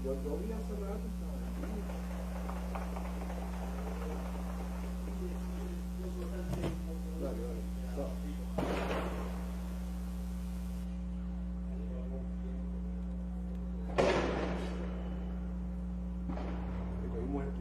Yo vi hace rato, dale, dale. Chao. Estoy muerto.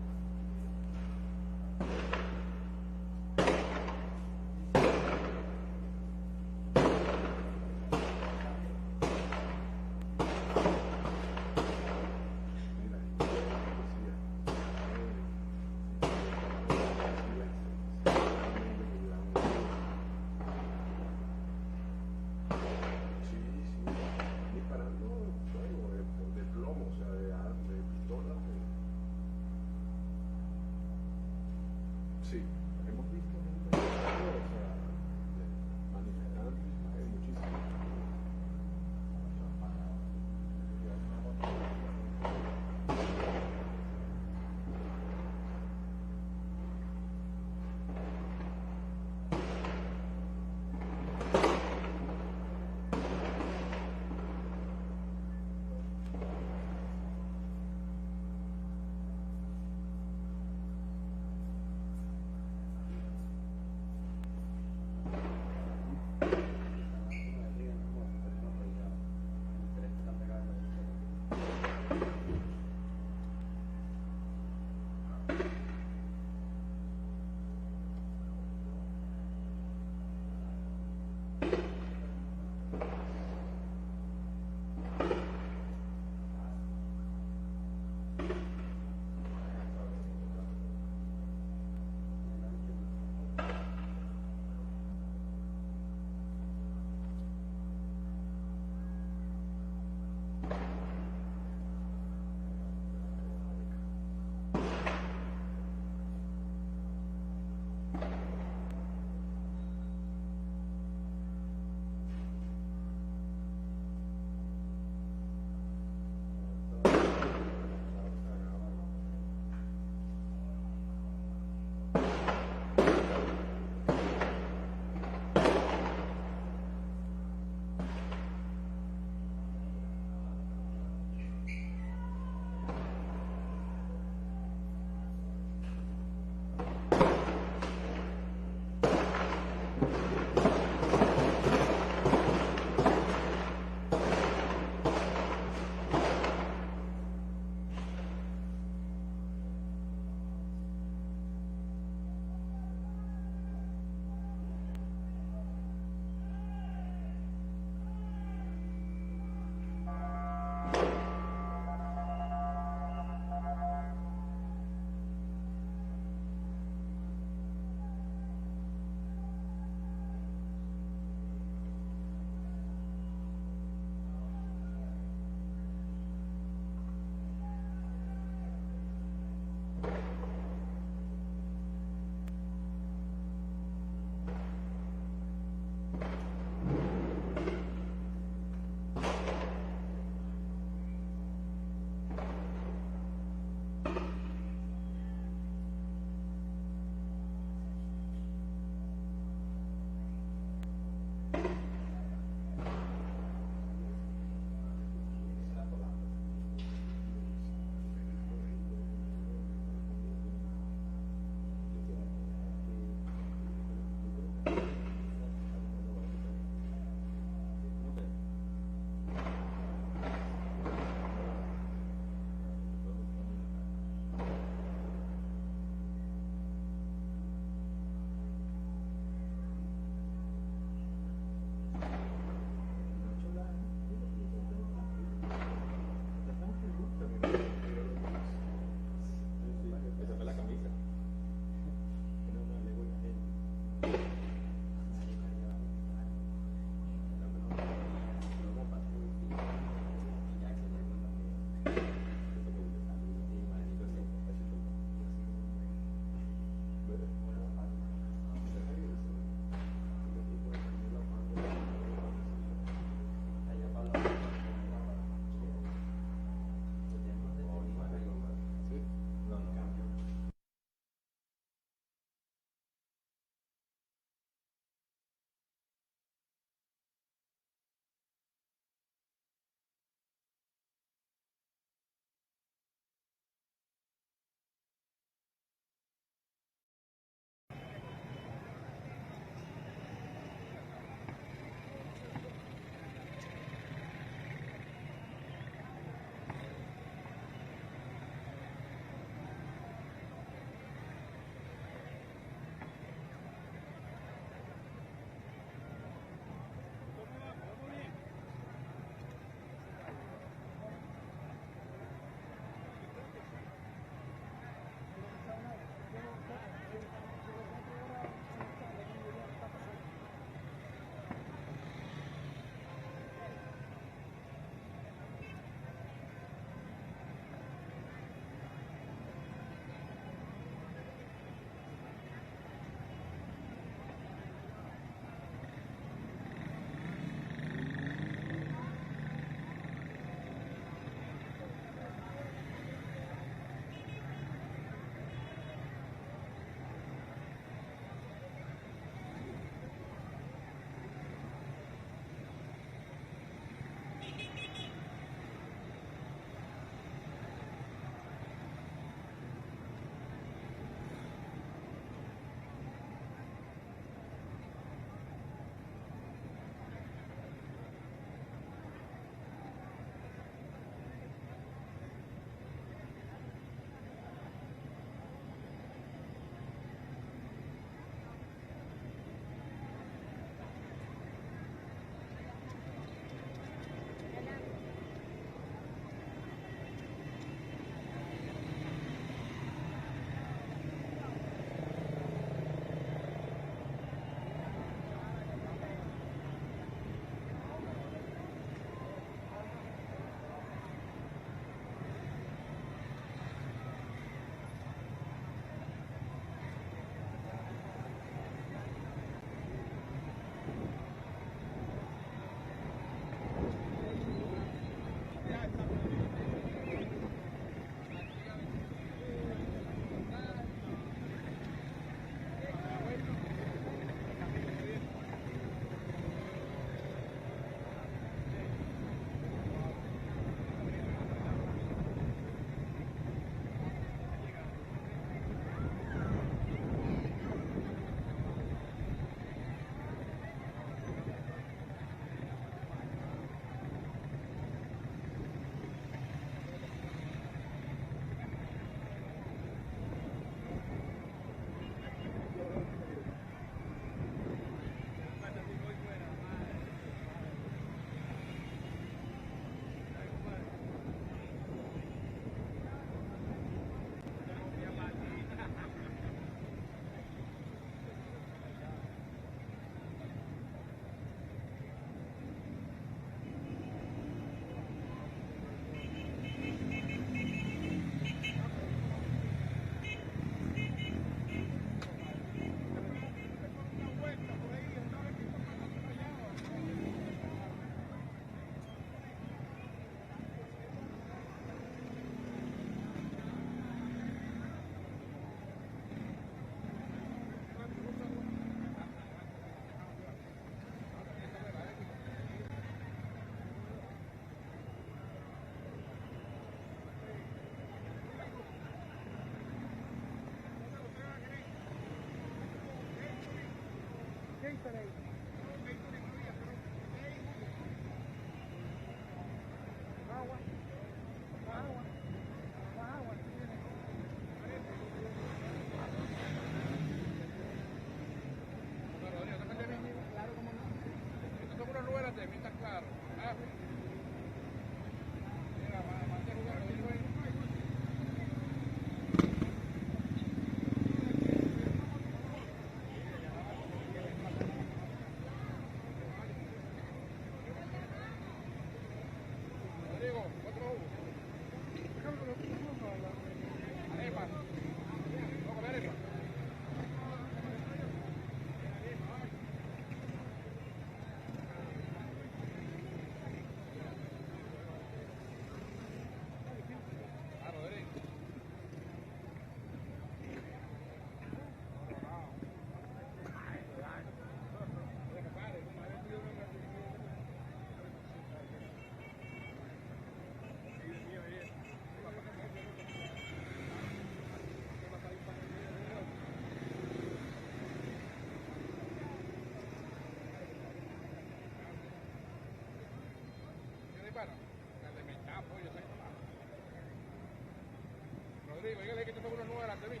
Rodrigo, dígale que te pongo una nueva delante de mí.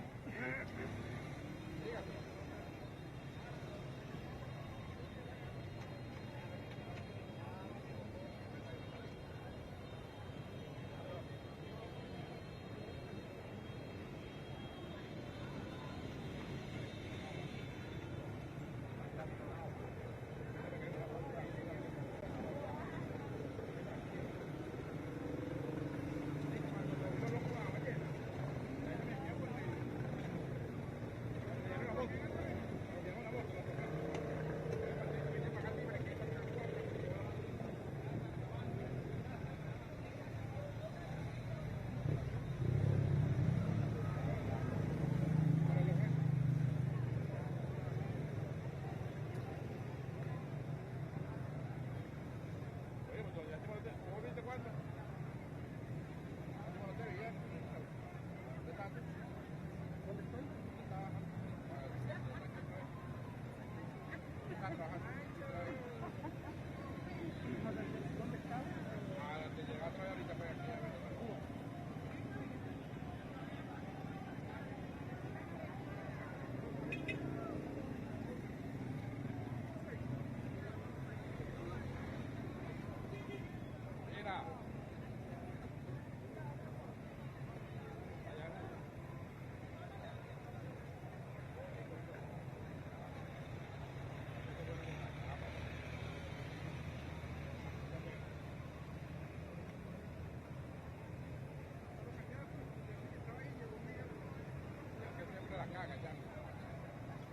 Dígale.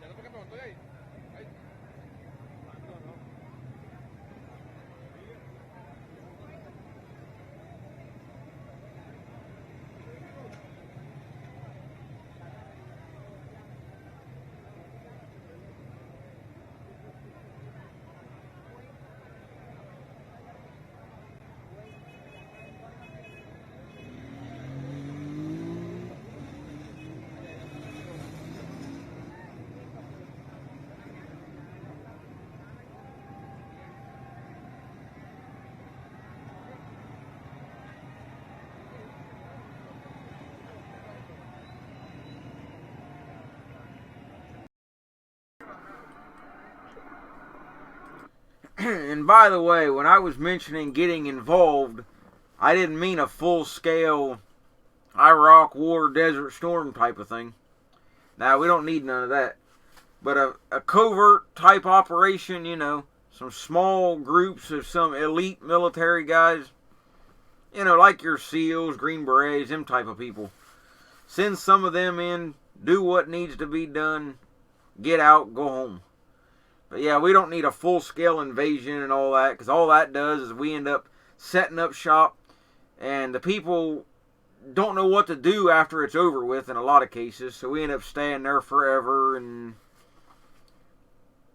¿Ya no te quedas estoy ahí? Ahí. And by the way, when I was mentioning getting involved, I didn't mean a full-scale Iraq War, Desert Storm type of thing. Now, we don't need none of that. But a covert type operation, you know, some small groups of some elite military guys, you know, like your SEALs, Green Berets, them type of people. Send some of them in, do what needs to be done, get out, go home. But yeah, we don't need a full-scale invasion and all that, because all that does is we end up setting up shop, and the people don't know what to do after it's over with in a lot of cases, so we end up staying there forever, and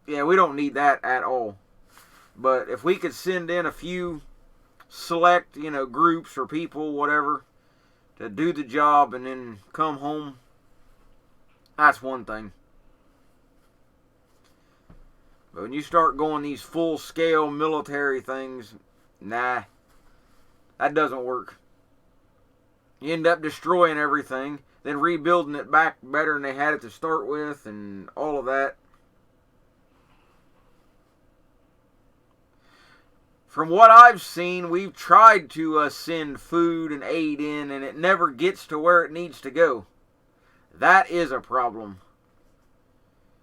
yeah, we don't need that at all. But if we could send in a few select, you know, groups or people, whatever, to do the job and then come home, that's one thing. But when you start going these full-scale military things, nah, that doesn't work. You end up destroying everything, then rebuilding it back better than they had it to start with, and all of that. From what I've seen, we've tried to send food and aid in, and it never gets to where it needs to go. That is a problem.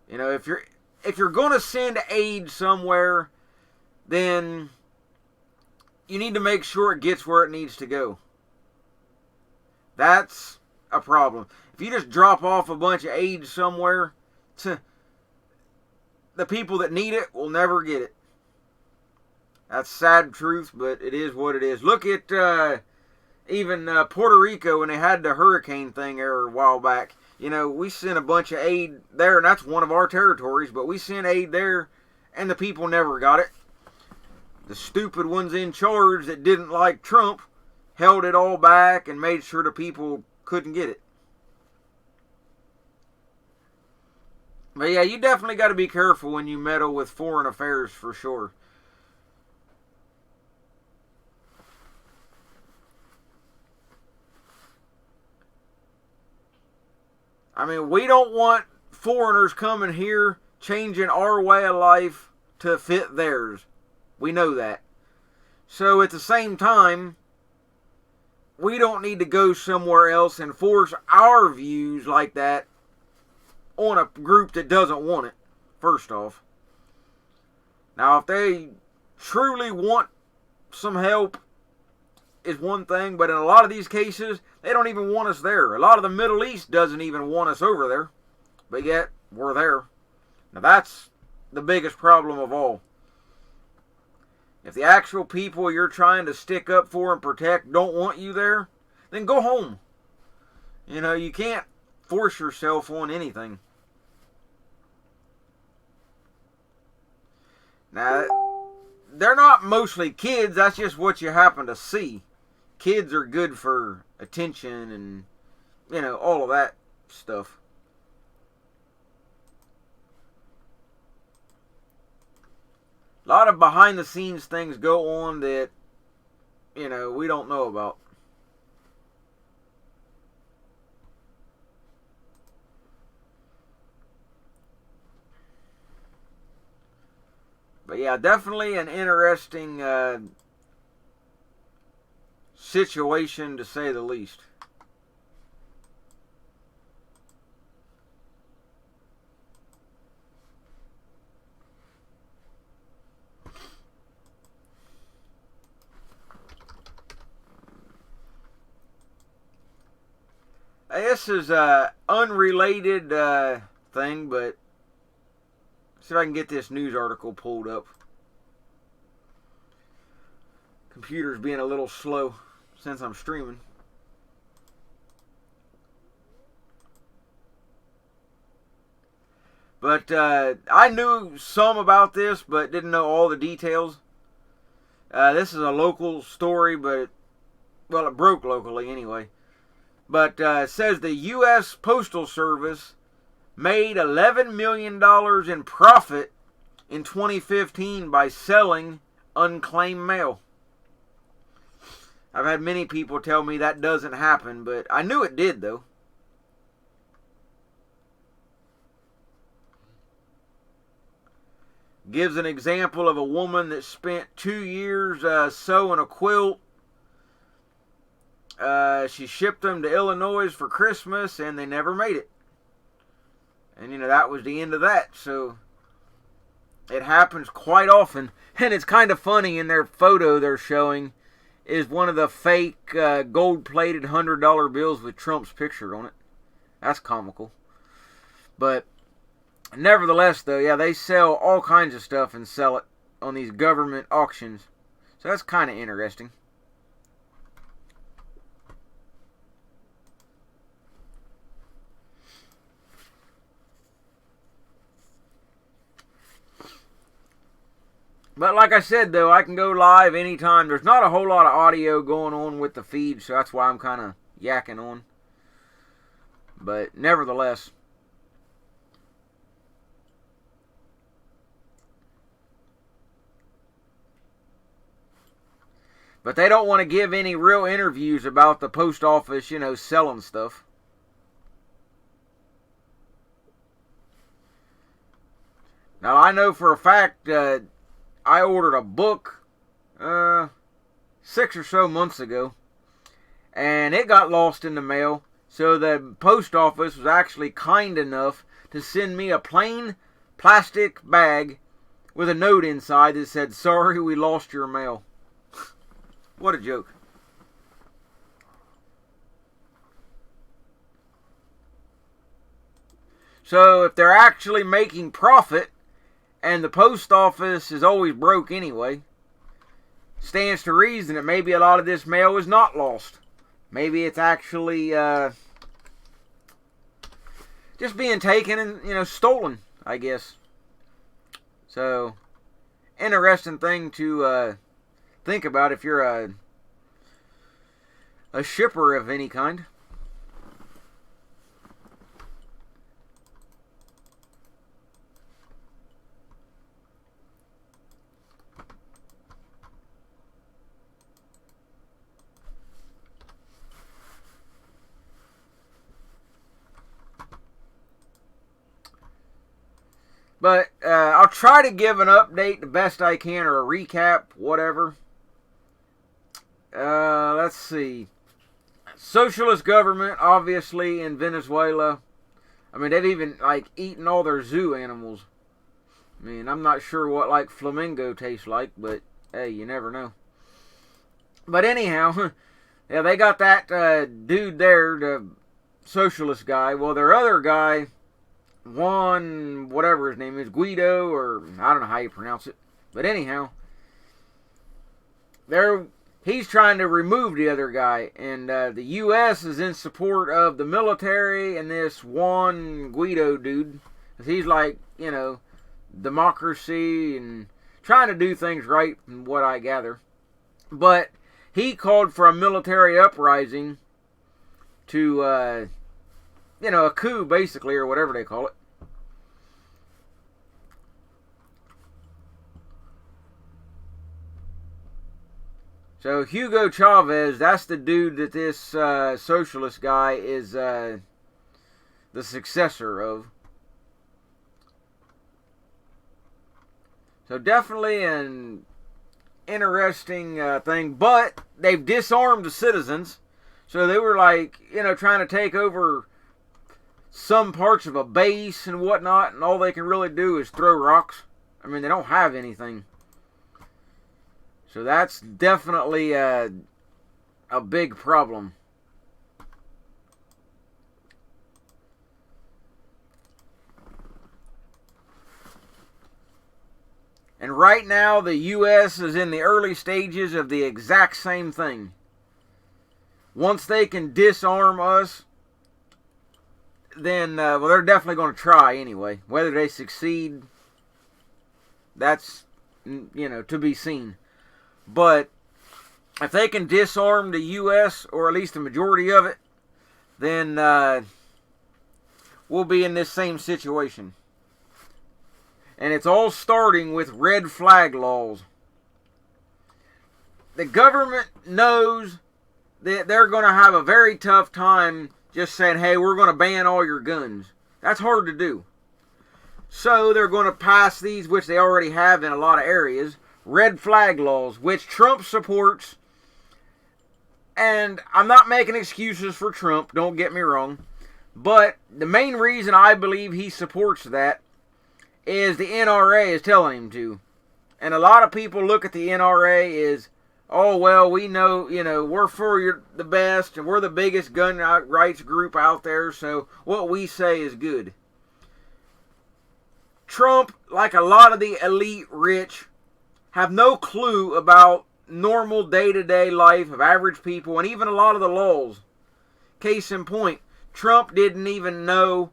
You know, if you're going to send aid somewhere, then you need to make sure it gets where it needs to go. That's a problem. If you just drop off a bunch of aid somewhere, the people that need it will never get it. That's sad truth, but it is what it is. Look at even Puerto Rico when they had the hurricane thing there a while back. You know, we sent a bunch of aid there, and that's one of our territories, but we sent aid there, and the people never got it. The stupid ones in charge that didn't like Trump held it all back and made sure the people couldn't get it. But yeah, you definitely got to be careful when you meddle with foreign affairs for sure. I mean, we don't want foreigners coming here changing our way of life to fit theirs. We know that. So at the same time, we don't need to go somewhere else and force our views like that on a group that doesn't want it, first off. Now, if they truly want some help, is one thing, but in a lot of these cases, they don't even want us there. A lot of the Middle East doesn't even want us over there, but yet we're there. Now that's the biggest problem of all. If the actual people you're trying to stick up for and protect don't want you there, then go home. You know, you can't force yourself on anything. Now, they're not mostly kids, that's just what you happen to see. Kids are good for attention and, you know, all of that stuff. A lot of behind the scenes things go on that, you know, we don't know about. But yeah, definitely an interesting situation to say the least. This is a unrelated thing, but see if I can get this news article pulled up. Computer's being a little slow since I'm streaming. But I knew some about this, but didn't know all the details. This is a local story, but, well, it broke locally anyway. But it says the U.S. Postal Service made $11 million in profit in 2015 by selling unclaimed mail. I've had many people tell me that doesn't happen, but I knew it did, though. Gives an example of a woman that spent 2 years sewing a quilt. She shipped them to Illinois for Christmas, and they never made it. And, you know, that was the end of that. So, it happens quite often. And it's kind of funny in their photo they're showing is one of the fake gold-plated $100 bills with Trump's picture on it. That's comical. But nevertheless, though, yeah, they sell all kinds of stuff and sell it on these government auctions. So that's kind of interesting. But like I said, though, I can go live anytime. There's not a whole lot of audio going on with the feed, so that's why I'm kind of yakking on. But nevertheless. But they don't want to give any real interviews about the post office, you know, selling stuff. Now, I know for a fact I ordered a book 6 or so months ago, and it got lost in the mail. So the post office was actually kind enough to send me a plain plastic bag with a note inside that said, "Sorry, we lost your mail." What a joke. So if they're actually making profit, and the post office is always broke anyway, stands to reason that maybe a lot of this mail is not lost. Maybe it's actually just being taken and, stolen, I guess. So, interesting thing to think about if you're a shipper of any kind. But I'll try to give an update the best I can, or a recap, whatever. Let's see. Socialist government, obviously, in Venezuela. I mean, they've even, eaten all their zoo animals. I mean, I'm not sure what, flamingo tastes like, but, hey, you never know. But anyhow, yeah, they got that dude there, the socialist guy. Well, their other guy, Juan, whatever his name is, Guido, or I don't know how you pronounce it. But anyhow, he's trying to remove the other guy. And the U.S. is in support of the military and this Juan Guido dude. He's democracy and trying to do things right, from what I gather. But he called for a military uprising to, a coup, basically, or whatever they call it. So Hugo Chavez, that's the dude that this socialist guy is the successor of. So definitely an interesting thing, but they've disarmed the citizens. So they were trying to take over some parts of a base and whatnot, and all they can really do is throw rocks. I mean, they don't have anything. So that's definitely a big problem. And right now, the U.S. is in the early stages of the exact same thing. Once they can disarm us, then, they're definitely going to try anyway. Whether they succeed, that's, to be seen. But if they can disarm the U.S., or at least the majority of it, then we'll be in this same situation. And it's all starting with red flag laws. The government knows that they're going to have a very tough time just saying, hey, we're going to ban all your guns. That's hard to do. So they're going to pass these, which they already have in a lot of areas, red flag laws, which Trump supports. And I'm not making excuses for Trump, don't get me wrong. But the main reason I believe he supports that is the NRA is telling him to. And a lot of people look at the NRA as, oh, well, we know, we're for the best, and we're the biggest gun rights group out there, so what we say is good. Trump, like a lot of the elite rich, have no clue about normal day-to-day life of average people, and even a lot of the laws. Case in point, Trump didn't even know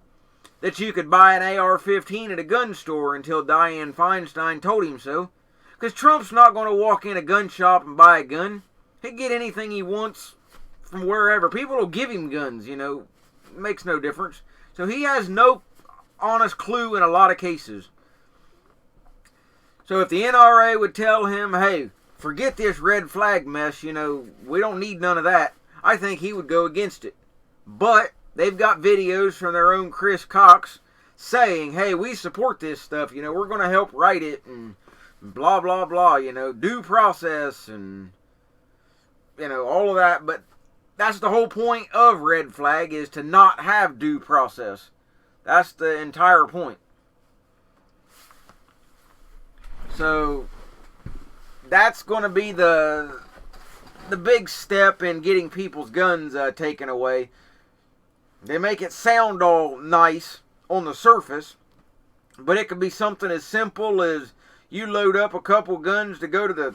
that you could buy an AR-15 at a gun store until Dianne Feinstein told him so. Because Trump's not going to walk in a gun shop and buy a gun. He'll get anything he wants from wherever. People will give him guns, It makes no difference. So he has no honest clue in a lot of cases. So if the NRA would tell him, hey, forget this red flag mess, we don't need none of that, I think he would go against it. But they've got videos from their own Chris Cox saying, hey, we support this stuff, we're going to help write it, and blah, blah, blah, due process, and, all of that. But that's the whole point of red flag, is to not have due process. That's the entire point. So that's going to be the big step in getting people's guns taken away. They make it sound all nice, on the surface, but it could be something as simple as you load up a couple guns to go to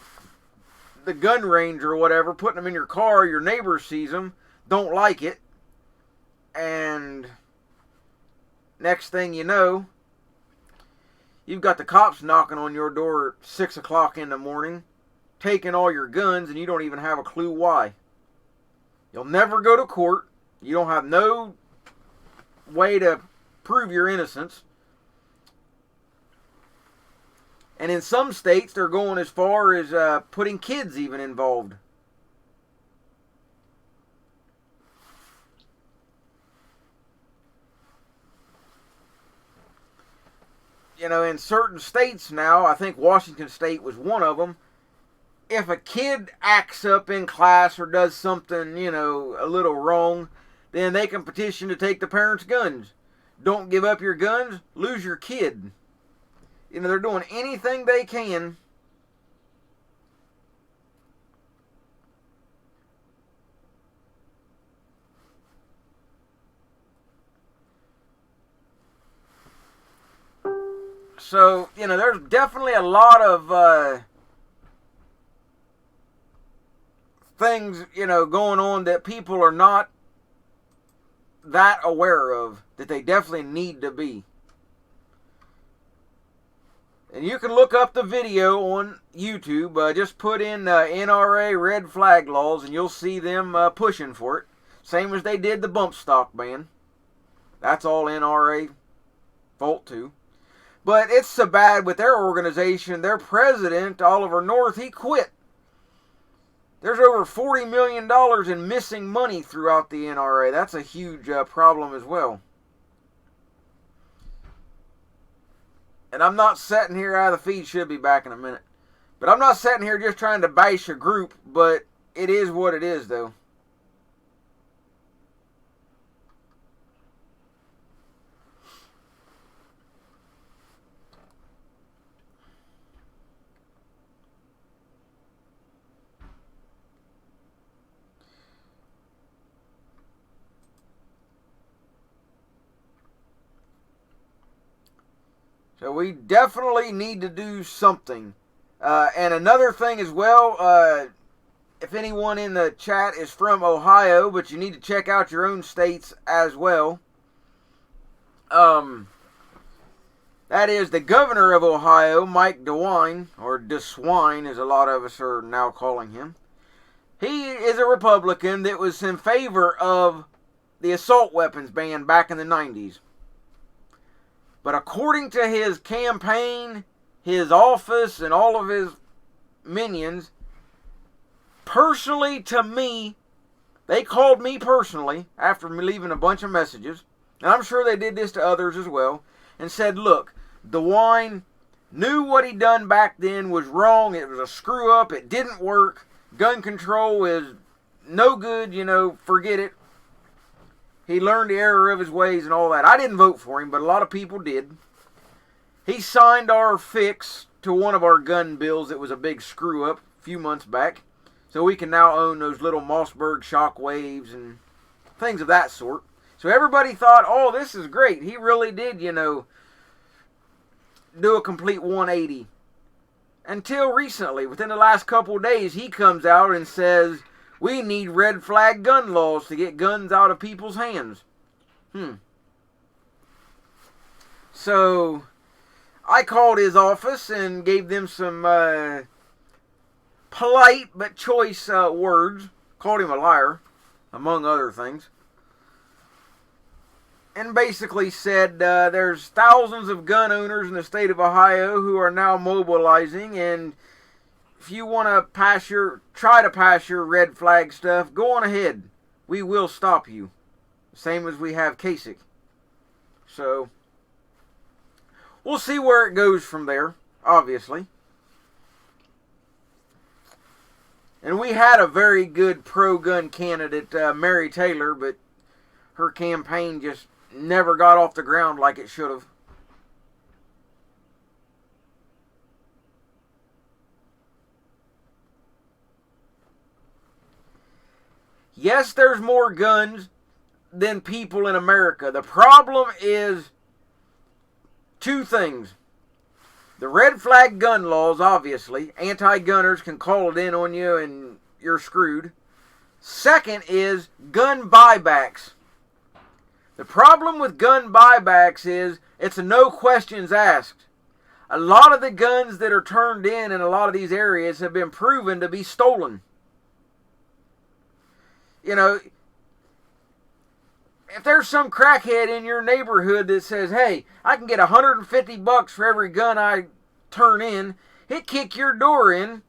the gun range or whatever, putting them in your car, your neighbor sees them, don't like it, and next thing you know, you've got the cops knocking on your door at 6 o'clock in the morning, taking all your guns, and you don't even have a clue why. You'll never go to court. You don't have no way to prove your innocence. And in some states, they're going as far as putting kids even involved. You know, in certain states now, I think Washington State was one of them, if a kid acts up in class or does something, you know, a little wrong, then they can petition to take the parents' guns. Don't give up your guns, lose your kid. You know, they're doing anything they can so, you know, there's definitely a lot of things, you know, going on that people are not that aware of, that they definitely need to be. And you can look up the video on YouTube. Just put in NRA red flag laws, and you'll see them pushing for it. Same as they did the bump stock ban. That's all NRA fault too. But it's so bad with their organization. Their president, Oliver North, he quit. There's over $40 million in missing money throughout the NRA. That's a huge problem as well. And I'm not sitting here, the feed should be back in a minute. But I'm not sitting here just trying to bash a group, but it is what it is, though. So we definitely need to do something. And another thing as well, if anyone in the chat is from Ohio, but you need to check out your own states as well. That is the governor of Ohio, Mike DeWine, or DeSwine as a lot of us are now calling him. He is a Republican that was in favor of the assault weapons ban back in the 90s. But according to his campaign, his office, and all of his minions, personally to me, they called me personally after me leaving a bunch of messages, and I'm sure they did this to others as well, and said, look, DeWine knew what he done back then was wrong, it was a screw up, it didn't work, gun control is no good, you know, forget it. He learned the error of his ways and all that. I didn't vote for him, but a lot of people did. He signed our fix to one of our gun bills that was a big screw-up a few months back. So we can now own those little Mossberg Shockwaves and things of that sort. So everybody thought, oh, this is great. He really did, you know, do a complete 180. Until recently, within the last couple of days, he comes out and says, we need red flag gun laws to get guns out of people's hands. So, I called his office and gave them some polite but choice words. Called him a liar, among other things. And basically said there's thousands of gun owners in the state of Ohio who are now mobilizing, and if you want to try to pass your red flag stuff, go on ahead. We will stop you. Same as we have Kasich. So, we'll see where it goes from there, obviously. And we had a very good pro-gun candidate, Mary Taylor, but her campaign just never got off the ground like it should have. Yes, there's more guns than people in America. The problem is two things. The red flag gun laws, obviously. Anti-gunners can call it in on you and you're screwed. Second is gun buybacks. The problem with gun buybacks is it's a no questions asked. A lot of the guns that are turned in a lot of these areas have been proven to be stolen. You know, if there's some crackhead in your neighborhood that says, hey, I can get $150 for every gun I turn in, he'll kick your door in,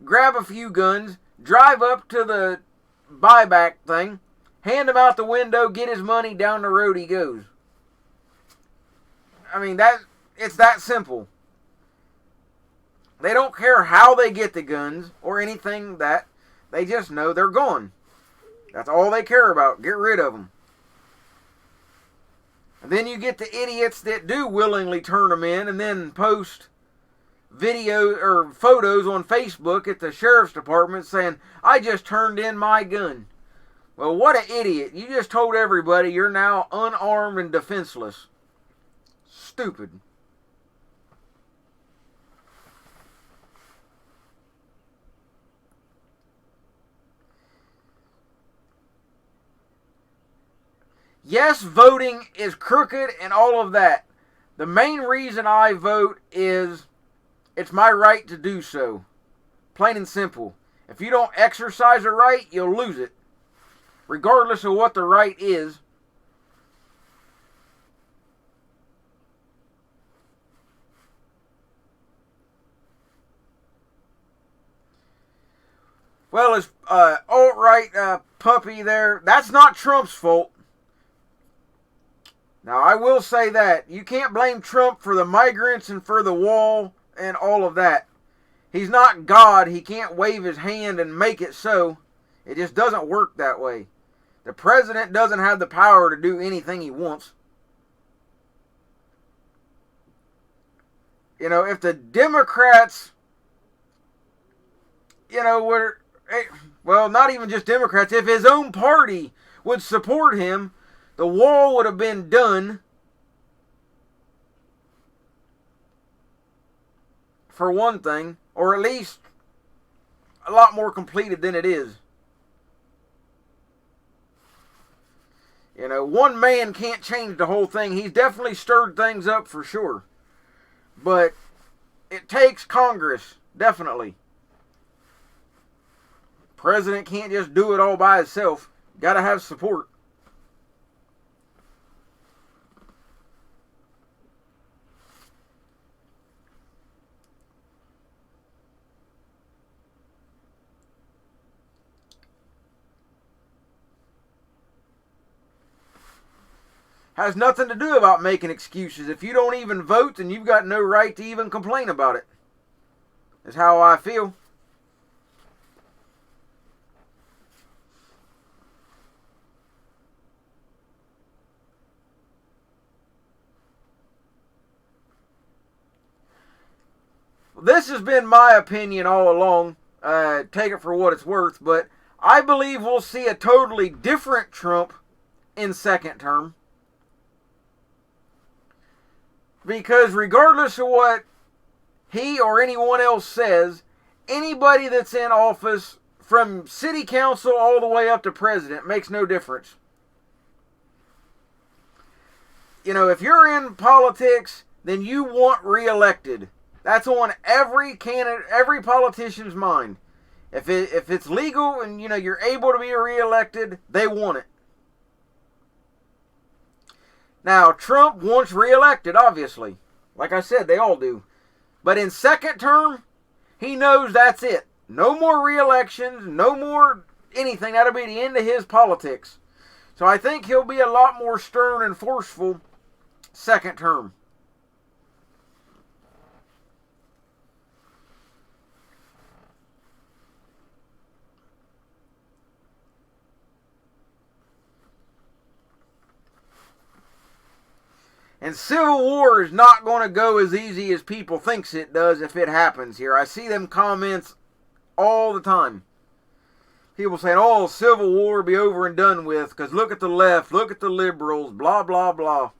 grab a few guns, drive up to the buyback thing, hand him out the window, get his money, down the road he goes. I mean, it's that simple. They don't care how they get the guns or anything that. They just know they're gone. That's all they care about. Get rid of them. And then you get the idiots that do willingly turn them in and then post video or photos on Facebook at the sheriff's department saying, I just turned in my gun. Well, what an idiot. You just told everybody you're now unarmed and defenseless. Stupid. Yes, voting is crooked and all of that. The main reason I vote is it's my right to do so. Plain and simple. If you don't exercise a right, you'll lose it. Regardless of what the right is. Well, as alt-right puppy there, that's not Trump's fault. Now, I will say that. You can't blame Trump for the migrants and for the wall and all of that. He's not God. He can't wave his hand and make it so. It just doesn't work that way. The president doesn't have the power to do anything he wants. You know, if the Democrats, you know, were, well, not even just Democrats, if his own party would support him, the wall would have been done, for one thing, or at least a lot more completed than it is. You know, one man can't change the whole thing. He's definitely stirred things up for sure. But it takes Congress, definitely. President can't just do it all by himself. Got to have support. Has nothing to do about making excuses. If you don't even vote, then you've got no right to even complain about it. That's how I feel. This has been my opinion all along. Take it for what it's worth. But I believe we'll see a totally different Trump in second term. Because regardless of what he or anyone else says, anybody that's in office, from city council all the way up to president, makes no difference. You know, if you're in politics, then you want reelected. That's on every candidate, every politician's mind. If it's legal and you know you're able to be reelected, they want it. Now, Trump wants reelected, obviously. Like I said, they all do. But in second term, he knows that's it. No more reelections, no more anything. That'll be the end of his politics. So I think he'll be a lot more stern and forceful second term. And civil war is not going to go as easy as people thinks it does if it happens here. I see them comments all the time. People saying, oh, civil war be over and done with because look at the left, look at the liberals, blah, blah, blah.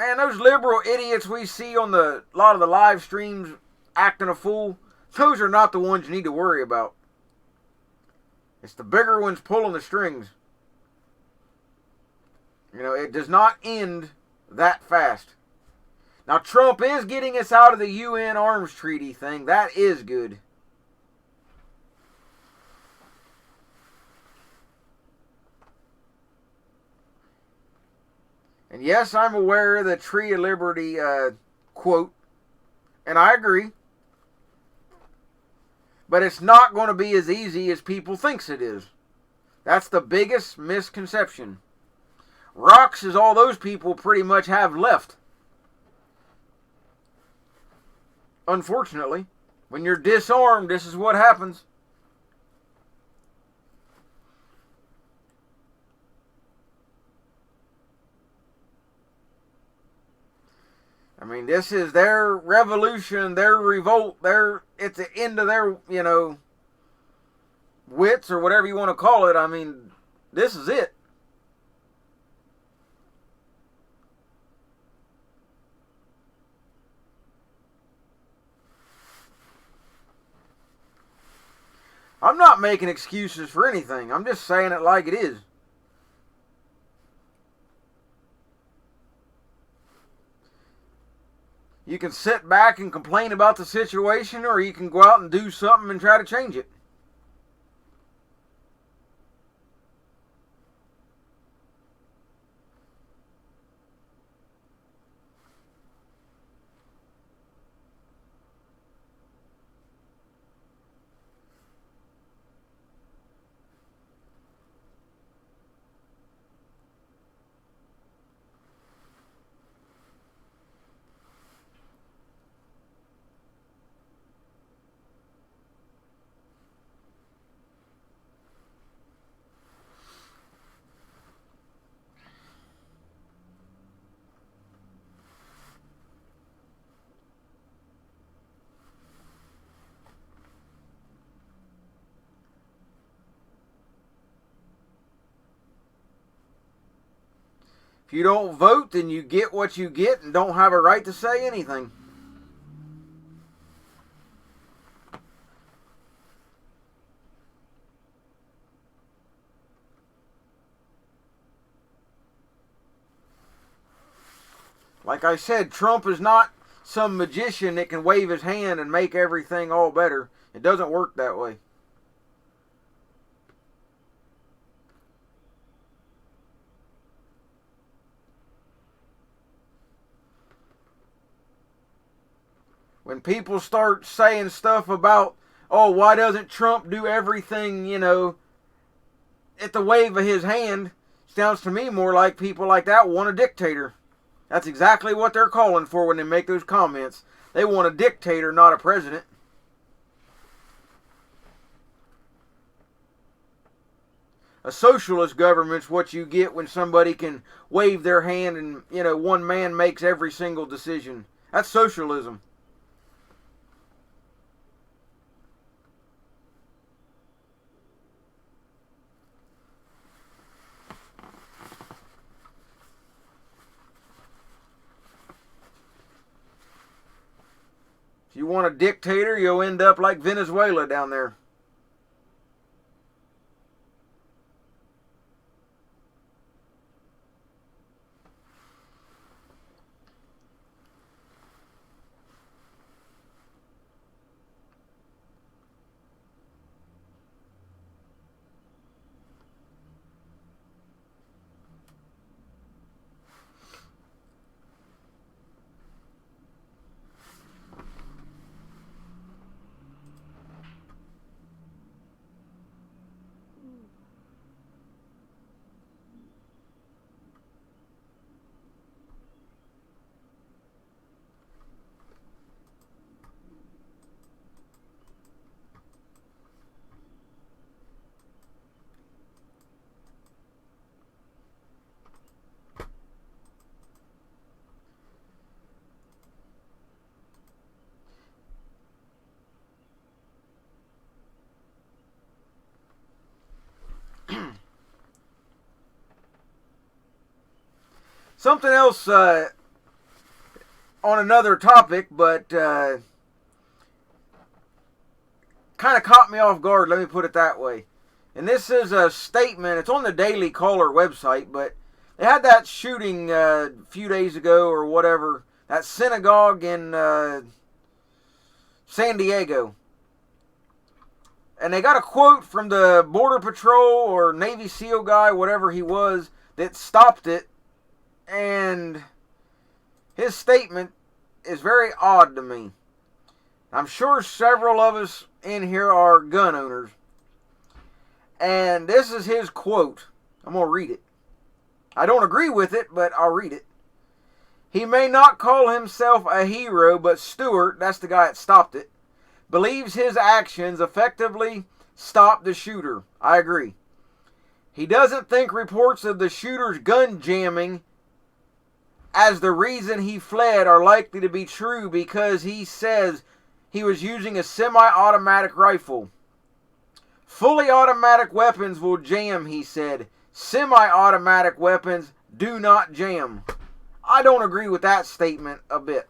Man, those liberal idiots we see on a lot of the live streams acting a fool, those are not the ones you need to worry about. It's the bigger ones pulling the strings. You know, it does not end that fast. Now, Trump is getting us out of the UN arms treaty thing. That is good. And yes, I'm aware of the Tree of Liberty quote. And I agree. But it's not going to be as easy as people thinks it is. That's the biggest misconception. Rocks is all those people pretty much have left. Unfortunately, when you're disarmed, this is what happens. I mean, this is their revolution, their revolt, it's the end of their, wits or whatever you want to call it. I mean, this is it. I'm not making excuses for anything. I'm just saying it like it is. You can sit back and complain about the situation, or you can go out and do something and try to change it. If you don't vote, then you get what you get and don't have a right to say anything. Like I said, Trump is not some magician that can wave his hand and make everything all better. It doesn't work that way. When people start saying stuff about, oh, why doesn't Trump do everything, at the wave of his hand, sounds to me more like people like that want a dictator. That's exactly what they're calling for when they make those comments. They want a dictator, not a president. A socialist government's what you get when somebody can wave their hand and, one man makes every single decision. That's socialism. If you want a dictator, you'll end up like Venezuela down there. Something else on another topic, but kind of caught me off guard, let me put it that way. And this is a statement, it's on the Daily Caller website, but they had that shooting a few days ago or whatever, that synagogue in San Diego. And they got a quote from the Border Patrol or Navy SEAL guy, whatever he was, that stopped it. And his statement is very odd to me. I'm sure several of us in here are gun owners. And this is his quote. I'm going to read it. I don't agree with it, but I'll read it. He may not call himself a hero, but Stewart, that's the guy that stopped it, believes his actions effectively stopped the shooter. I agree. He doesn't think reports of the shooter's gun jamming as the reason he fled are likely to be true because he says he was using a semi-automatic rifle. Fully automatic weapons will jam, he said. Semi-automatic weapons do not jam. I don't agree with that statement a bit.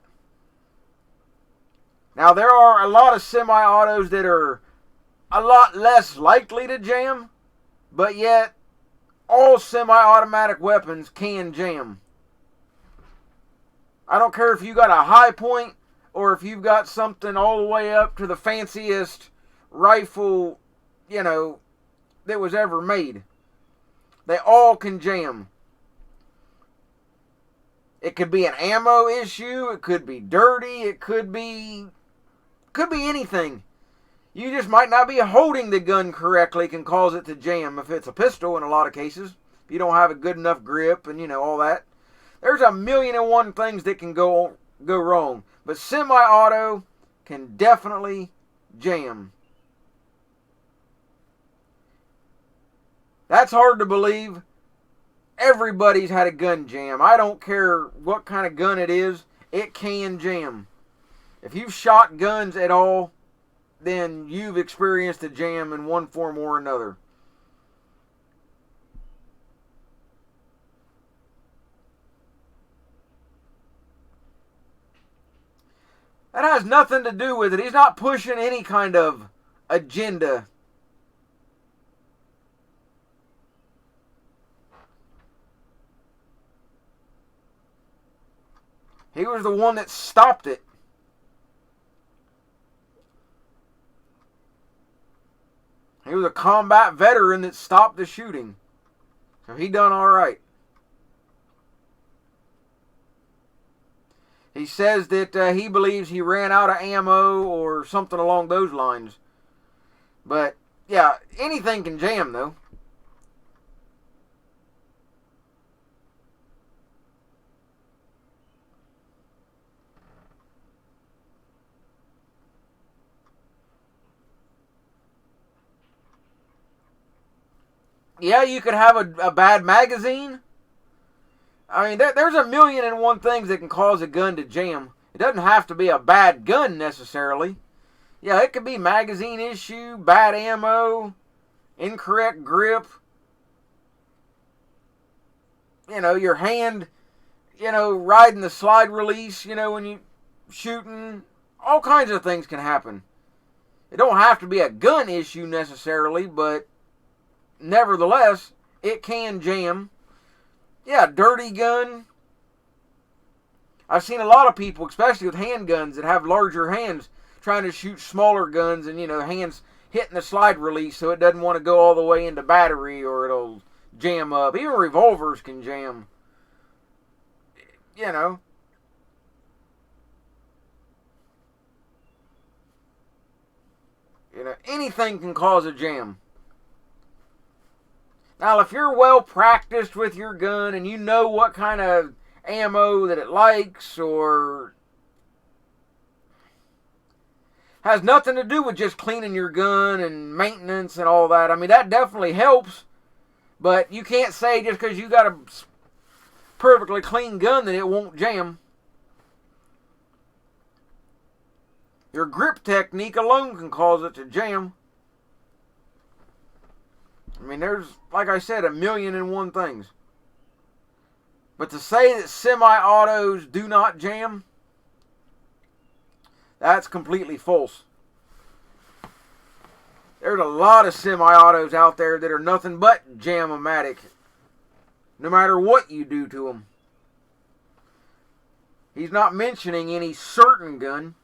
Now, there are a lot of semi-autos that are a lot less likely to jam, but yet all semi-automatic weapons can jam. I don't care if you got a high point or if you've got something all the way up to the fanciest rifle, that was ever made. They all can jam. It could be an ammo issue, it could be dirty, it could be anything. You just might not be holding the gun correctly can cause it to jam. If it's a pistol, in a lot of cases, if you don't have a good enough grip and all that. There's a million and one things that can go wrong. But semi-auto can definitely jam. That's hard to believe. Everybody's had a gun jam. I don't care what kind of gun it is. It can jam. If you've shot guns at all, then you've experienced a jam in one form or another. That has nothing to do with it. He's not pushing any kind of agenda. He was the one that stopped it. He was a combat veteran that stopped the shooting. So he done all right. He says that he believes he ran out of ammo or something along those lines. But, yeah, anything can jam, though. Yeah, you could have a bad magazine. I mean, there's a million and one things that can cause a gun to jam. It doesn't have to be a bad gun necessarily. Yeah, it could be magazine issue, bad ammo, incorrect grip. Your hand, riding the slide release, when you shooting. All kinds of things can happen. It don't have to be a gun issue necessarily, but nevertheless, it can jam. Yeah, dirty gun. I've seen a lot of people, especially with handguns, that have larger hands trying to shoot smaller guns and, hands hitting the slide release so it doesn't want to go all the way into battery or it'll jam up. Even revolvers can jam. Anything can cause a jam. Now, if you're well practiced with your gun and you know what kind of ammo that it likes or has nothing to do with just cleaning your gun and maintenance and all that. I mean, that definitely helps, but you can't say just because you got a perfectly clean gun that it won't jam. Your grip technique alone can cause it to jam. I mean, there's, like I said, a million and one things. But to say that semi-autos do not jam, That's completely false. There's a lot of semi-autos out there that are nothing but jam-o-matic, no matter what you do to them. He's not mentioning any certain gun.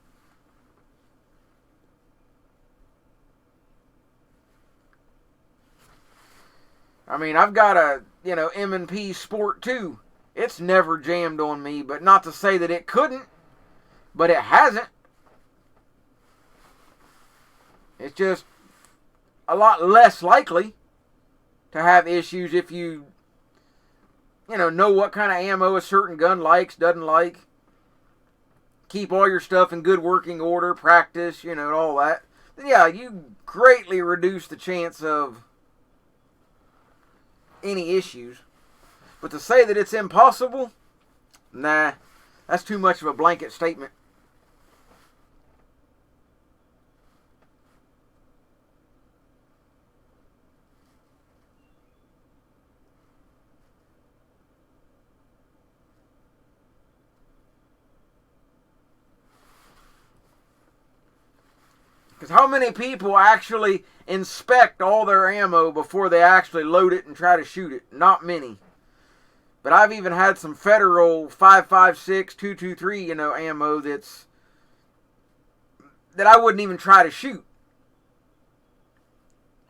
I mean, I've got a, M&P Sport 2. It's never jammed on me, but not to say that it couldn't, but it hasn't. It's just a lot less likely to have issues if you know what kind of ammo a certain gun likes, doesn't like. Keep all your stuff in good working order, practice, and all that. Then yeah, you greatly reduce the chance of any issues. But to say that it's impossible, nah, that's too much of a blanket statement. Because how many people actually inspect all their ammo before they actually load it and try to shoot it? Not many. But I've even had some federal 5.56, 223, ammo that I wouldn't even try to shoot.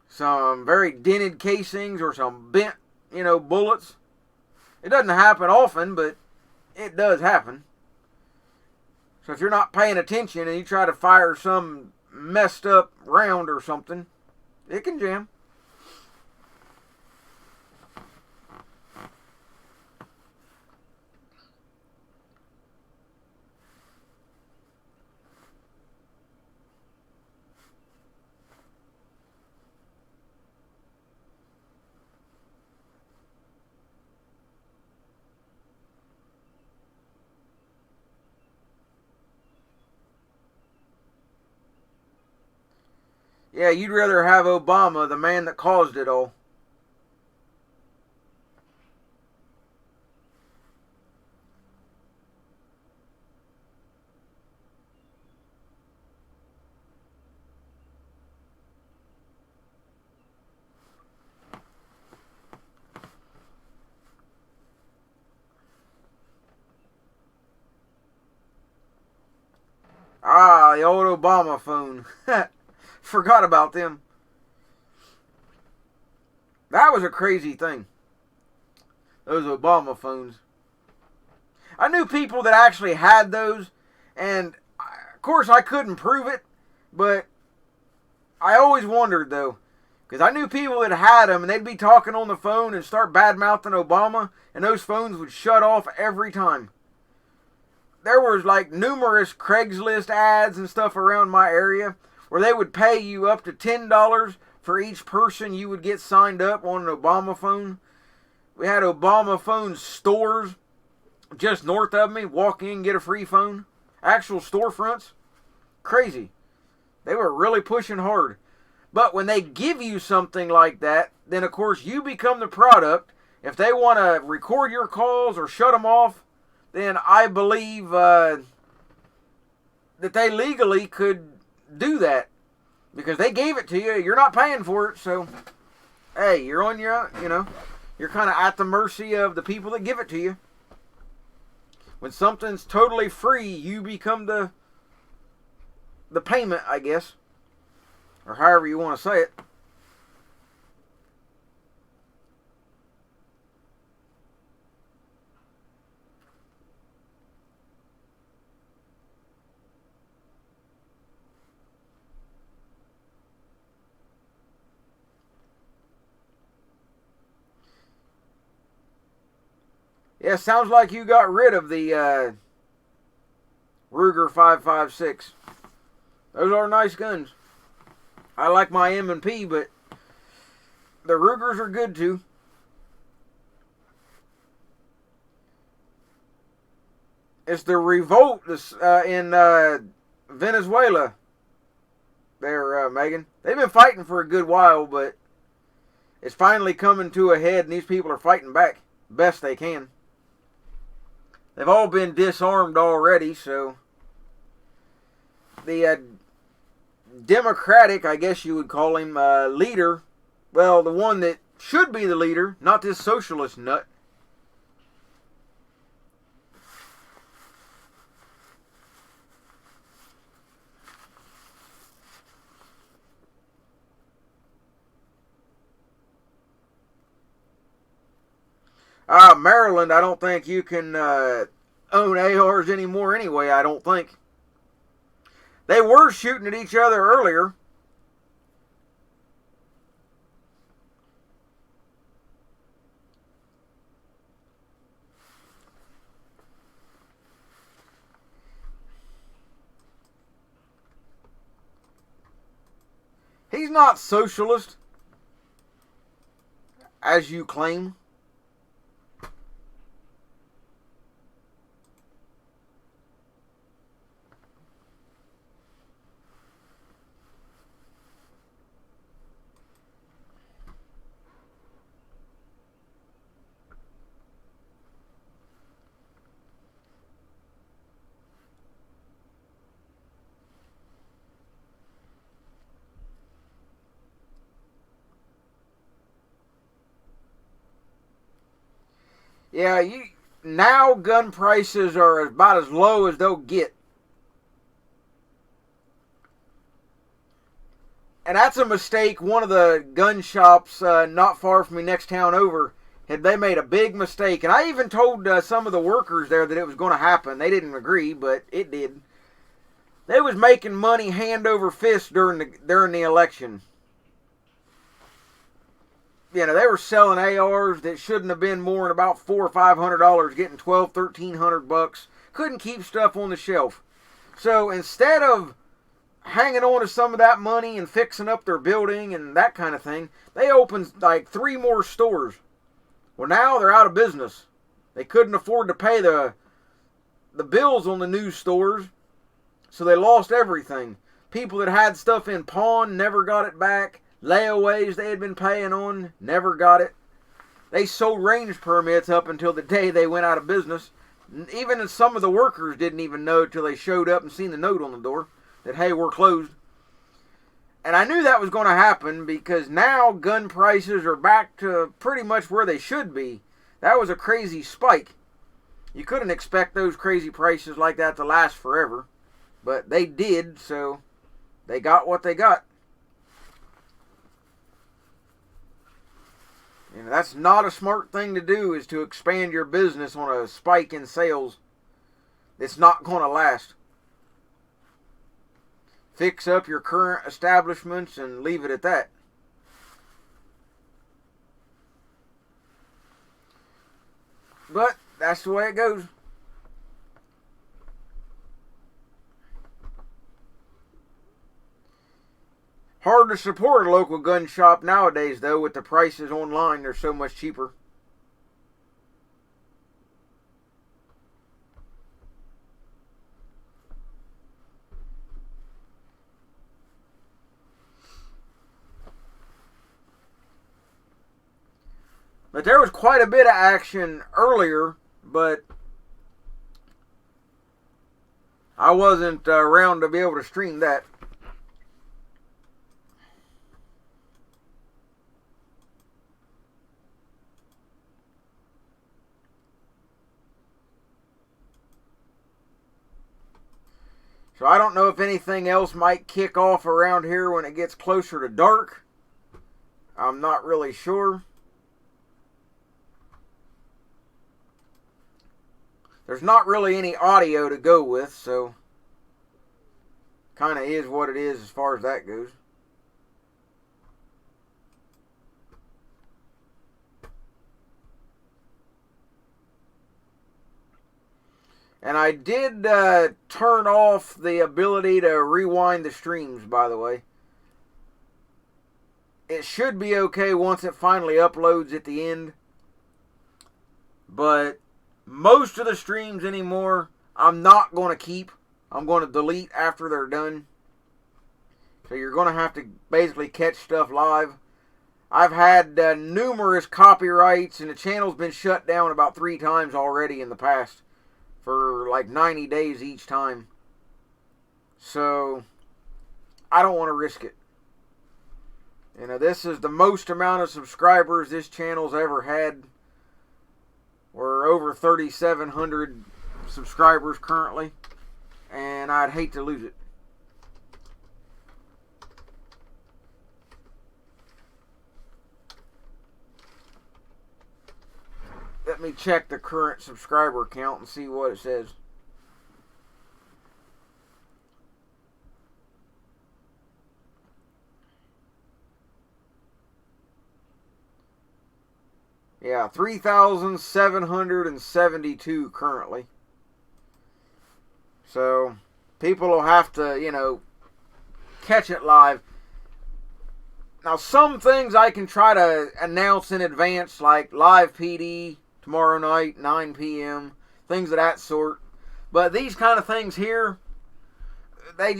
Some very dented casings or some bent, bullets. It doesn't happen often, but it does happen. So if you're not paying attention and you try to fire some messed up round or something, it can jam. Yeah, you'd rather have Obama, the man that caused it all. Ah, the old Obama phone. Forgot about them. That was a crazy thing. Those Obama phones. I knew people that actually had those, and of course I couldn't prove it, but I always wondered though, because I knew people that had them and they'd be talking on the phone and start bad-mouthing Obama, and those phones would shut off every time. There was like numerous Craigslist ads and stuff around my area where they would pay you up to $10 for each person you would get signed up on an Obama phone. We had Obama phone stores just north of me. Walk in, get a free phone. Actual storefronts. Crazy. They were really pushing hard. But when they give you something like that, then of course you become the product. If they want to record your calls or shut them off, then I believe that they legally could do that, because they gave it to you. You're not paying for it, so hey, you're on your, you're kind of at the mercy of the people that give it to you. When something's totally free, you become the payment, I guess, or however you want to say it. Yeah, sounds like you got rid of the Ruger 5.56. Those are nice guns. I like my M&P, but the Rugers are good too. It's the revolt in Venezuela. There, Megan. They've been fighting for a good while, but it's finally coming to a head, and these people are fighting back best they can. They've all been disarmed already, so the Democratic, I guess you would call him, leader, well, the one that should be the leader, not this socialist nut. Maryland, I don't think you can own ARs anymore anyway, I don't think. They were shooting at each other earlier. He's not socialist, as you claim. Yeah, now gun prices are about as low as they'll get. And that's a mistake. One of the gun shops not far from me, next town over, they made a big mistake. And I even told some of the workers there that it was going to happen. They didn't agree, but it did. They was making money hand over fist during the election. You know, they were selling ARs that shouldn't have been more than about $400 or $500, getting $1,200-1,300. Couldn't keep stuff on the shelf. So instead of hanging on to some of that money and fixing up their building and that kind of thing, they opened like 3 more stores. Well, now they're out of business. They couldn't afford to pay the bills on the new stores, so they lost everything. People that had stuff in pawn never got it back. Layaways they had been paying on, never got it. They sold range permits up until the day they went out of business. Even some of the workers didn't even know till they showed up and seen the note on the door that, hey, we're closed. And I knew that was going to happen because now gun prices are back to pretty much where they should be. That was a crazy spike. You couldn't expect those crazy prices like that to last forever. But they did, so they got what they got. You know, that's not a smart thing to do, is to expand your business on a spike in sales. It's not going to last. Fix up your current establishments and leave it at that. But that's the way it goes. Hard to support a local gun shop nowadays, though, with the prices online. They're so much cheaper. But there was quite a bit of action earlier, but I wasn't around to be able to stream that. So I don't know if anything else might kick off around here when it gets closer to dark. I'm not really sure. There's not really any audio to go with, so kind of is what it is as far as that goes. And I did turn off the ability to rewind the streams, by the way. It should be okay once it finally uploads at the end. But most of the streams anymore, I'm not going to keep. I'm going to delete after they're done. So you're going to have to basically catch stuff live. I've had numerous copyrights, and the channel's been shut down about 3 times already in the past. For like 90 days each time. So, I don't want to risk it. You know, this is the most amount of subscribers this channel's ever had. We're over 3,700 subscribers currently, and I'd hate to lose it. Let me check the current subscriber count and see what it says. Yeah, 3,772 currently. So, people will have to, you know, catch it live. Now, some things I can try to announce in advance, like live PD tomorrow night, 9 p.m., things of that sort. But these kind of things here, they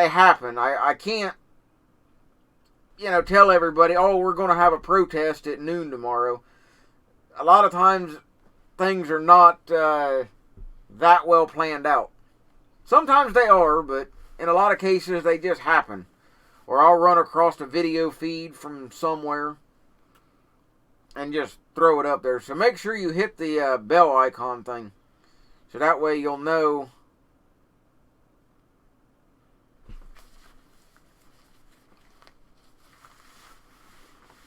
happen. I can't, you know, tell everybody, oh, we're going to have a protest at noon tomorrow. A lot of times, things are not that well planned out. Sometimes they are, but in a lot of cases, they just happen. Or I'll run across a video feed from somewhere and just throw it up there. So make sure you hit the bell icon thing. So that way you'll know.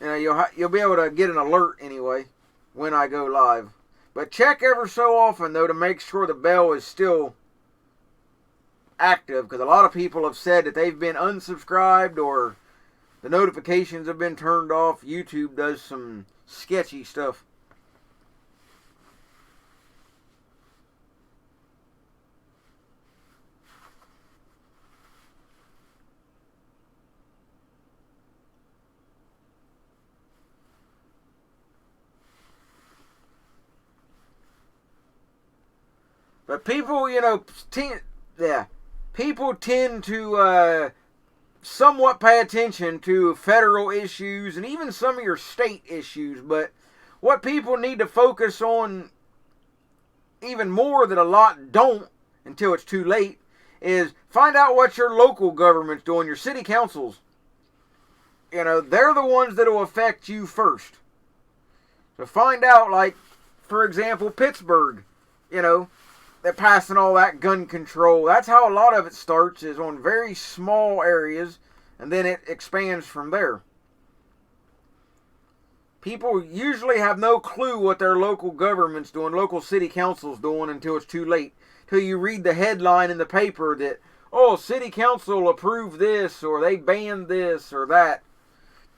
You know, you'll be able to get an alert anyway when I go live. But check ever so often, though, to make sure the bell is still active, because a lot of people have said that they've been unsubscribed or the notifications have been turned off. YouTube does some sketchy stuff. But people, you know, people tend to somewhat pay attention to federal issues and even some of your state issues. But what people need to focus on even more that a lot don't until it's too late is find out what your local government's doing, your city councils. You know, they're the ones that will affect you first. So find out, like, for example, Pittsburgh, you know, they're passing all that gun control. That's how a lot of it starts, is on very small areas, and then it expands from there. People usually have no clue what their local government's doing, local city council's doing, until it's too late. Till you read the headline in the paper that, oh, city council approved this, or they banned this, or that.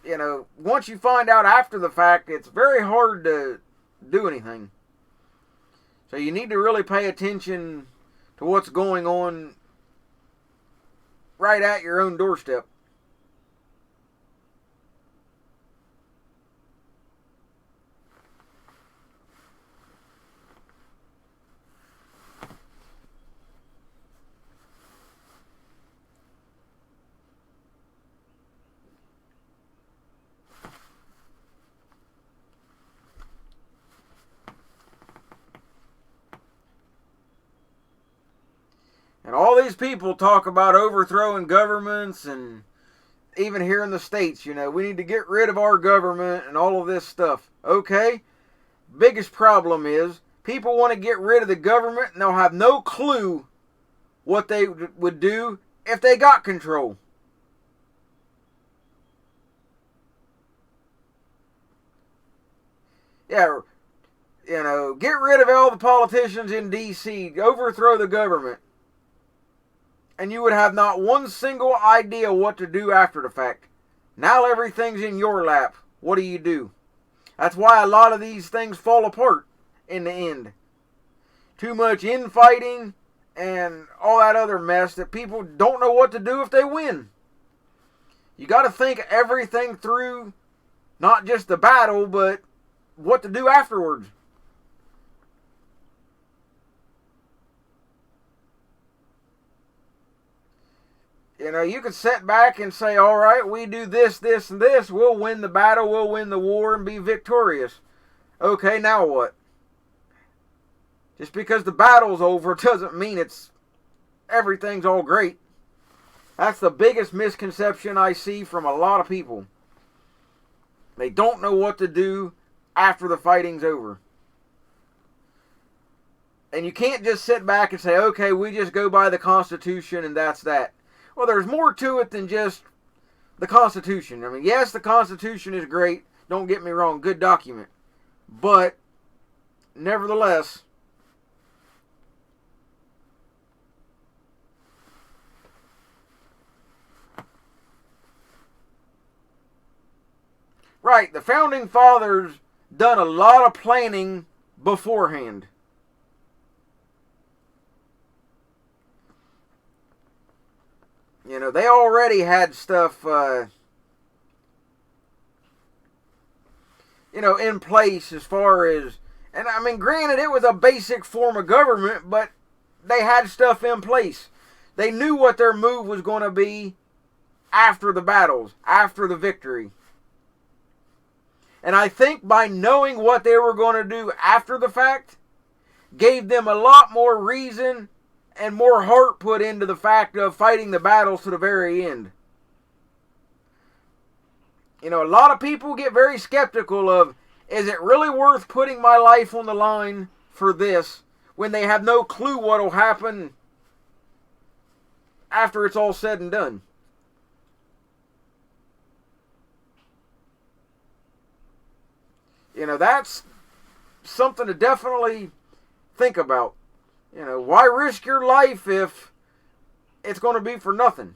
You know, once you find out after the fact, it's very hard to do anything. So you need to really pay attention to what's going on right at your own doorstep. And all these people talk about overthrowing governments, and even here in the States, you know, we need to get rid of our government and all of this stuff. Okay? Biggest problem is people want to get rid of the government and they'll have no clue what they would do if they got control. Yeah, you know, get rid of all the politicians in D.C., overthrow the government. And you would have not one single idea what to do after the fact. Now everything's in your lap. What do? That's why a lot of these things fall apart in the end. Too much infighting and all that other mess that people don't know what to do if they win. You got to think everything through, not just the battle, but what to do afterwards. You know, you could sit back and say, all right, we do this, this, and this. We'll win the battle, we'll win the war, and be victorious. Okay, now what? Just because the battle's over doesn't mean everything's all great. That's the biggest misconception I see from a lot of people. They don't know what to do after the fighting's over. And you can't just sit back and say, okay, we just go by the Constitution and that's that. Well, there's more to it than just the Constitution. I mean, yes, the Constitution is great. Don't get me wrong, good document. But, nevertheless, right, the Founding Fathers done a lot of planning beforehand. You know, they already had stuff, in place as far as, and I mean, granted, it was a basic form of government, but they had stuff in place. They knew what their move was going to be after the battles, after the victory. And I think by knowing what they were going to do after the fact, gave them a lot more reason and more heart put into the fact of fighting the battles to the very end. You know, a lot of people get very skeptical of, is it really worth putting my life on the line for this when they have no clue what will happen after it's all said and done? You know, that's something to definitely think about. You know, why risk your life if it's going to be for nothing?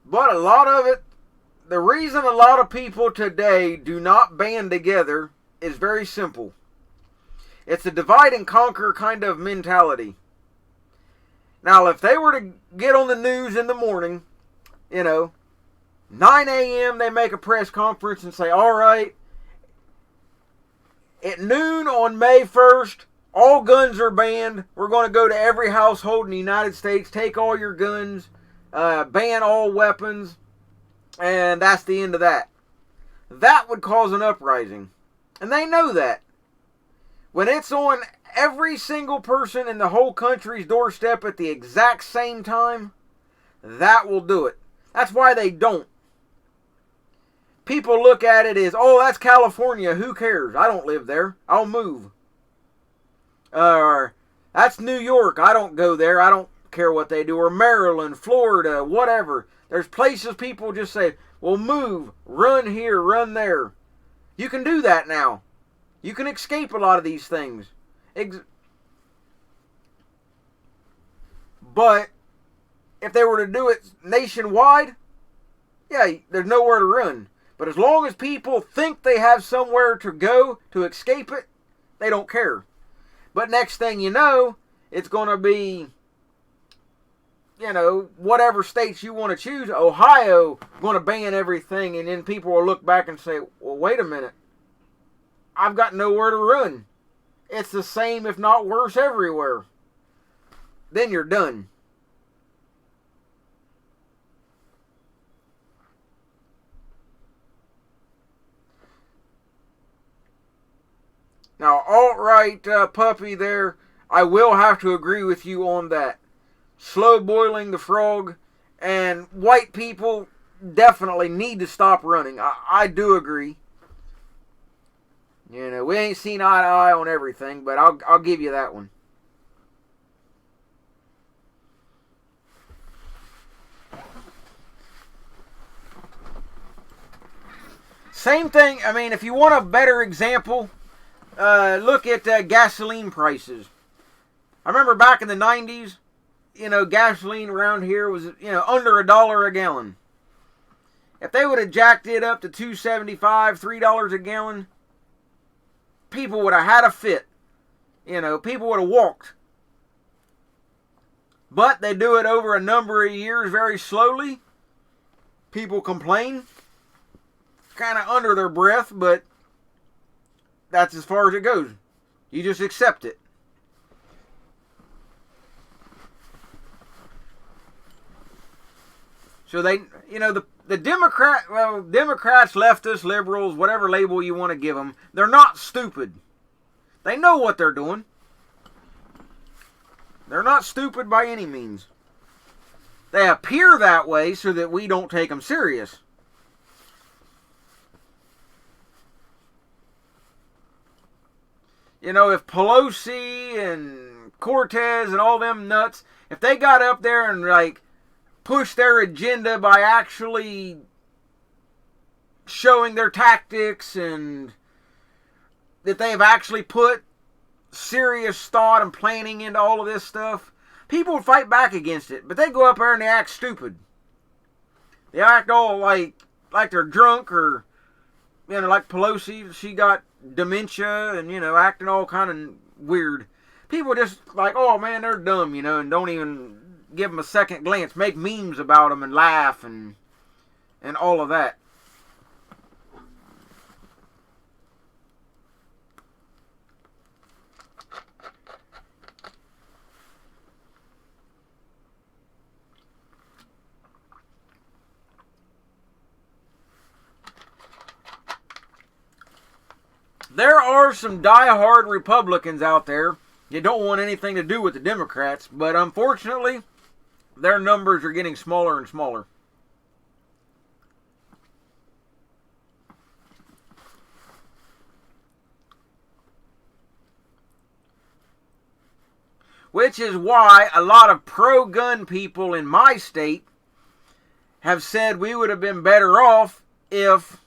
But a lot of it, the reason a lot of people today do not band together is very simple. It's a divide and conquer kind of mentality. Now, if they were to get on the news in the morning, 9 a.m. they make a press conference and say, all right, at noon on May 1st, all guns are banned. We're going to go to every household in the United States, take all your guns, ban all weapons, and that's the end of that. That would cause an uprising. And they know that. When it's on every single person in the whole country's doorstep at the exact same time, that will do it. That's why they don't. People look at it as, oh, that's California, who cares? I don't live there, I'll move. Or, that's New York, I don't go there, I don't care what they do. Or Maryland, Florida, whatever. There's places people just say, well, move, run here, run there. You can do that now. You can escape a lot of these things. But if they were to do it nationwide, yeah, there's nowhere to run. But as long as people think they have somewhere to go to escape it, they don't care. But next thing you know, it's going to be, whatever states you want to choose. Ohio going to ban everything, and then people will look back and say, well, wait a minute. I've got nowhere to run. It's the same, if not worse, everywhere. Then you're done. Now, alt-right puppy there, I will have to agree with you on that. Slow boiling the frog, and white people definitely need to stop running. I do agree. We ain't seen eye to eye on everything, but I'll give you that one. Same thing, if you want a better example, look at gasoline prices. I remember back in the 90s, gasoline around here was, under $1 a gallon. If they would have jacked it up to $2.75, $3 a gallon, people would have had a fit. People would have walked. But they do it over a number of years very slowly. People complain. Kind of under their breath, but that's as far as it goes. You just accept it. So they, the Democrats, leftists, liberals, whatever label you want to give them, they're not stupid. They know what they're doing. They're not stupid by any means. They appear that way so that we don't take them serious. If Pelosi and Cortez and all them nuts, if they got up there and push their agenda by actually showing their tactics and that they've actually put serious thought and planning into all of this stuff, people would fight back against it. But they go up there and they act stupid. They act all like they're drunk, or like Pelosi, she got dementia and acting all kind of weird. People just oh man, they're dumb, and don't even give them a second glance, make memes about them and laugh and all of that. There are some die-hard Republicans out there that don't want anything to do with the Democrats, but unfortunately, their numbers are getting smaller and smaller. Which is why a lot of pro-gun people in my state have said we would have been better off if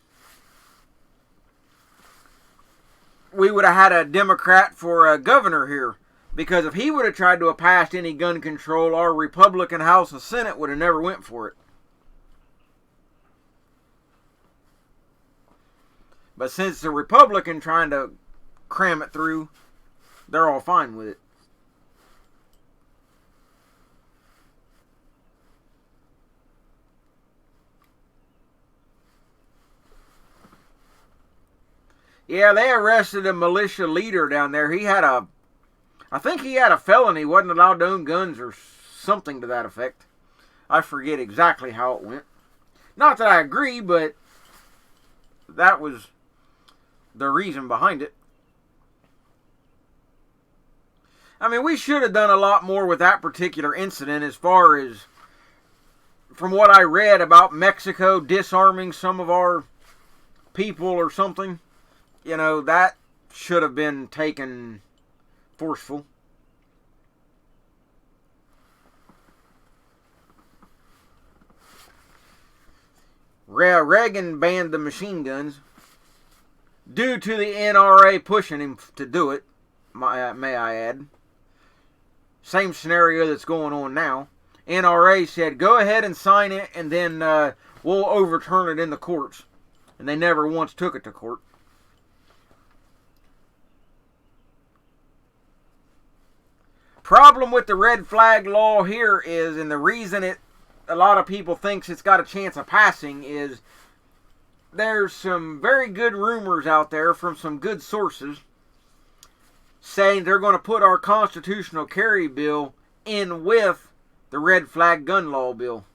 we would have had a Democrat for a governor here. Because if he would have tried to have passed any gun control, our Republican House and Senate would have never went for it. But since the Republican trying to cram it through, they're all fine with it. Yeah, they arrested a militia leader down there. I think he had a felony, wasn't allowed to own guns or something to that effect. I forget exactly how it went. Not that I agree, but that was the reason behind it. I mean, we should have done a lot more with that particular incident as far as, from what I read about Mexico disarming some of our people or something. That should have been taken forceful. Reagan banned the machine guns due to the NRA pushing him to do it, may I add. Same scenario that's going on now. NRA said, go ahead and sign it, and then we'll overturn it in the courts. And they never once took it to court. Problem with the red flag law here is, and the reason a lot of people thinks it's got a chance of passing, is there's some very good rumors out there from some good sources saying they're going to put our constitutional carry bill in with the red flag gun law bill,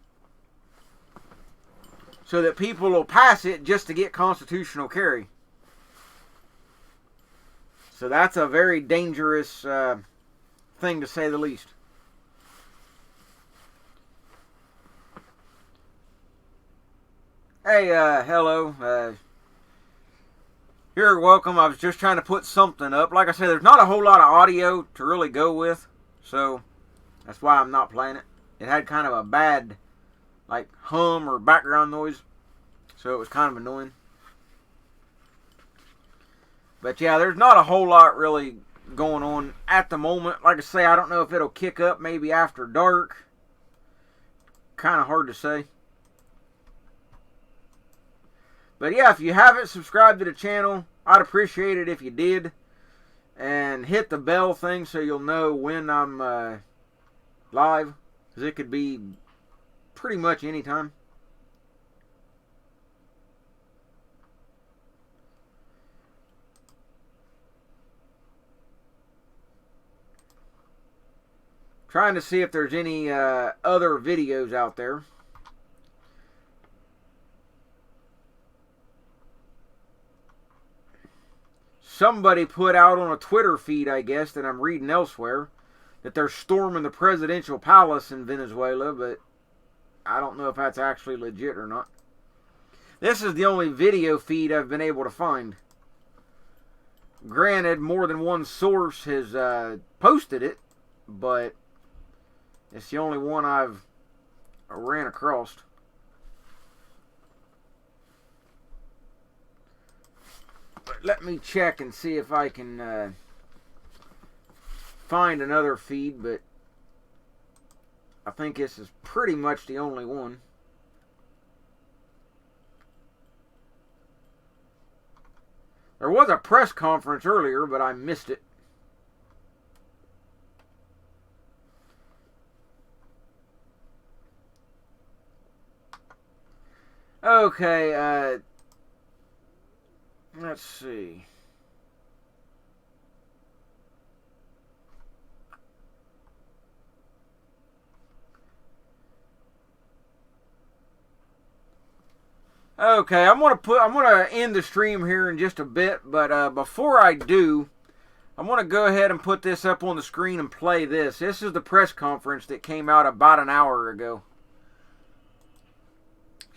so that people will pass it just to get constitutional carry. So that's a very dangerous thing, to say the least. Hey, hello. You're welcome. I was just trying to put something up. Like I said, there's not a whole lot of audio to really go with, so that's why I'm not playing it. It had kind of a bad, hum or background noise, so it was kind of annoying. But yeah, there's not a whole lot really going on at the moment. Like I say, I don't know if it'll kick up maybe after dark. Kind of hard to say. But yeah, if you haven't subscribed to the channel, I'd appreciate it if you did. And hit the bell thing so you'll know when I'm live. Because it could be pretty much anytime. Trying to see if there's any other videos out there. Somebody put out on a Twitter feed, I guess, that I'm reading elsewhere, that they're storming the presidential palace in Venezuela, but I don't know if that's actually legit or not. This is the only video feed I've been able to find. Granted, more than one source has posted it, but it's the only one I've ran across. But let me check and see if I can find another feed, but I think this is pretty much the only one. There was a press conference earlier, but I missed it. Okay, let's see. Okay, I'm gonna end the stream here in just a bit, but before I do, I'm gonna go ahead and put this up on the screen and play this. This is the press conference that came out about an hour ago.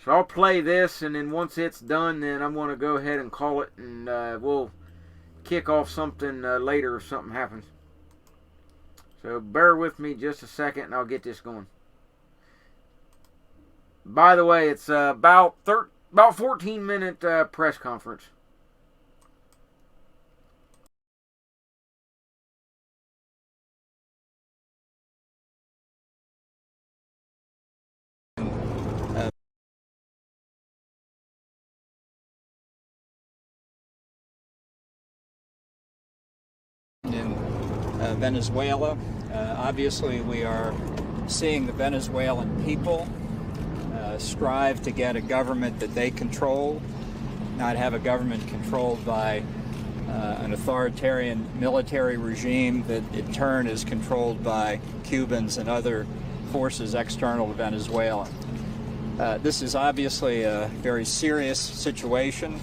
So I'll play this, and then once it's done, then I'm going to go ahead and call it, and we'll kick off something later if something happens. So bear with me just a second, and I'll get this going. By the way, it's about 14-minute press conference. Venezuela. Obviously, we are seeing the Venezuelan people strive to get a government that they control, not have a government controlled by an authoritarian military regime that in turn is controlled by Cubans and other forces external to Venezuela. This is obviously a very serious situation.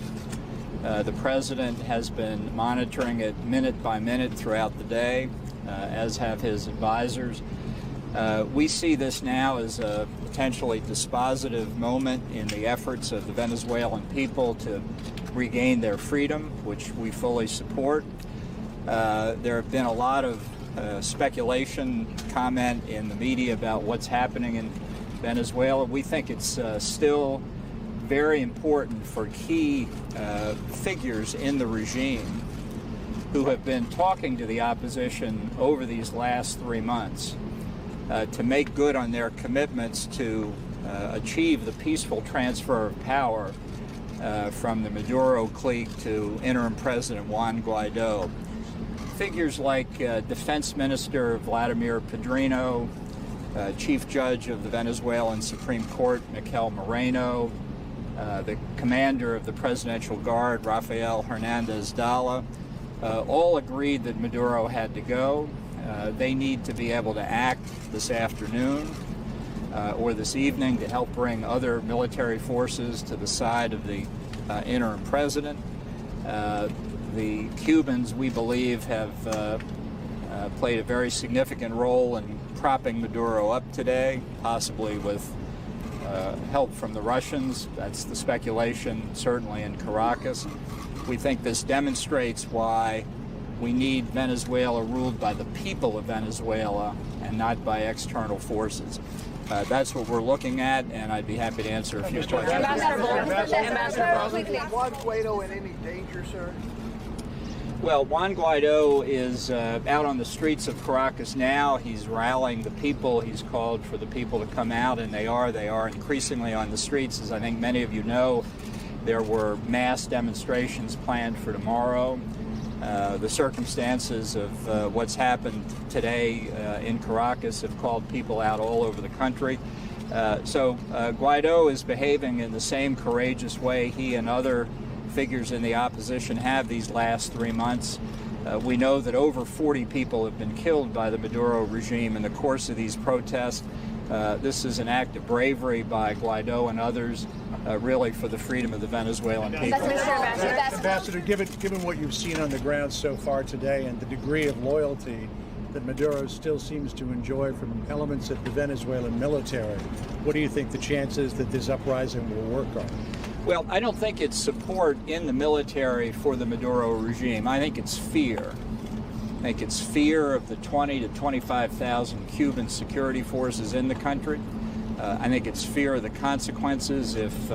The president has been monitoring it minute by minute throughout the day, as have his advisors. We see this now as a potentially dispositive moment in the efforts of the Venezuelan people to regain their freedom, which we fully support. There have been a lot of speculation, comment in the media about what's happening in Venezuela. We think it's still very important for key figures in the regime who have been talking to the opposition over these last 3 months to make good on their commitments to achieve the peaceful transfer of power from the Maduro clique to interim President Juan Guaido. Figures like Defense Minister Vladimir Pedrino, Chief Judge of the Venezuelan Supreme Court Mikel Moreno, the commander of the Presidential Guard, Rafael Hernandez Dalla, all agreed that Maduro had to go. They need to be able to act this afternoon or this evening to help bring other military forces to the side of the interim president. The Cubans, we believe, have played a very significant role in propping Maduro up today, possibly with help from the Russians. That's the speculation, certainly in Caracas. We think this demonstrates why we need Venezuela ruled by the people of Venezuela and not by external forces. That's what we're looking at, and I'd be happy to answer a few questions. Is Juan Guaido in any danger, sir? Well, Juan Guaido is out on the streets of Caracas now. He's rallying the people. He's called for the people to come out, and they are increasingly on the streets. As I think many of you know, there were mass demonstrations planned for tomorrow. The circumstances of what's happened today in Caracas have called people out all over the country. So Guaido is behaving in the same courageous way he and other figures in the opposition have these last 3 months. We know that over 40 people have been killed by the Maduro regime in the course of these protests. This is an act of bravery by Guaido and others, really for the freedom of the Venezuelan people. Ambassador, given what you've seen on the ground so far today and the degree of loyalty that Maduro still seems to enjoy from elements of the Venezuelan military, what do you think the chances that this uprising will work on? Well, I don't think it's support in the military for the Maduro regime. I think it's fear. I think it's fear of the 20 to 25,000 Cuban security forces in the country. I think it's fear of the consequences if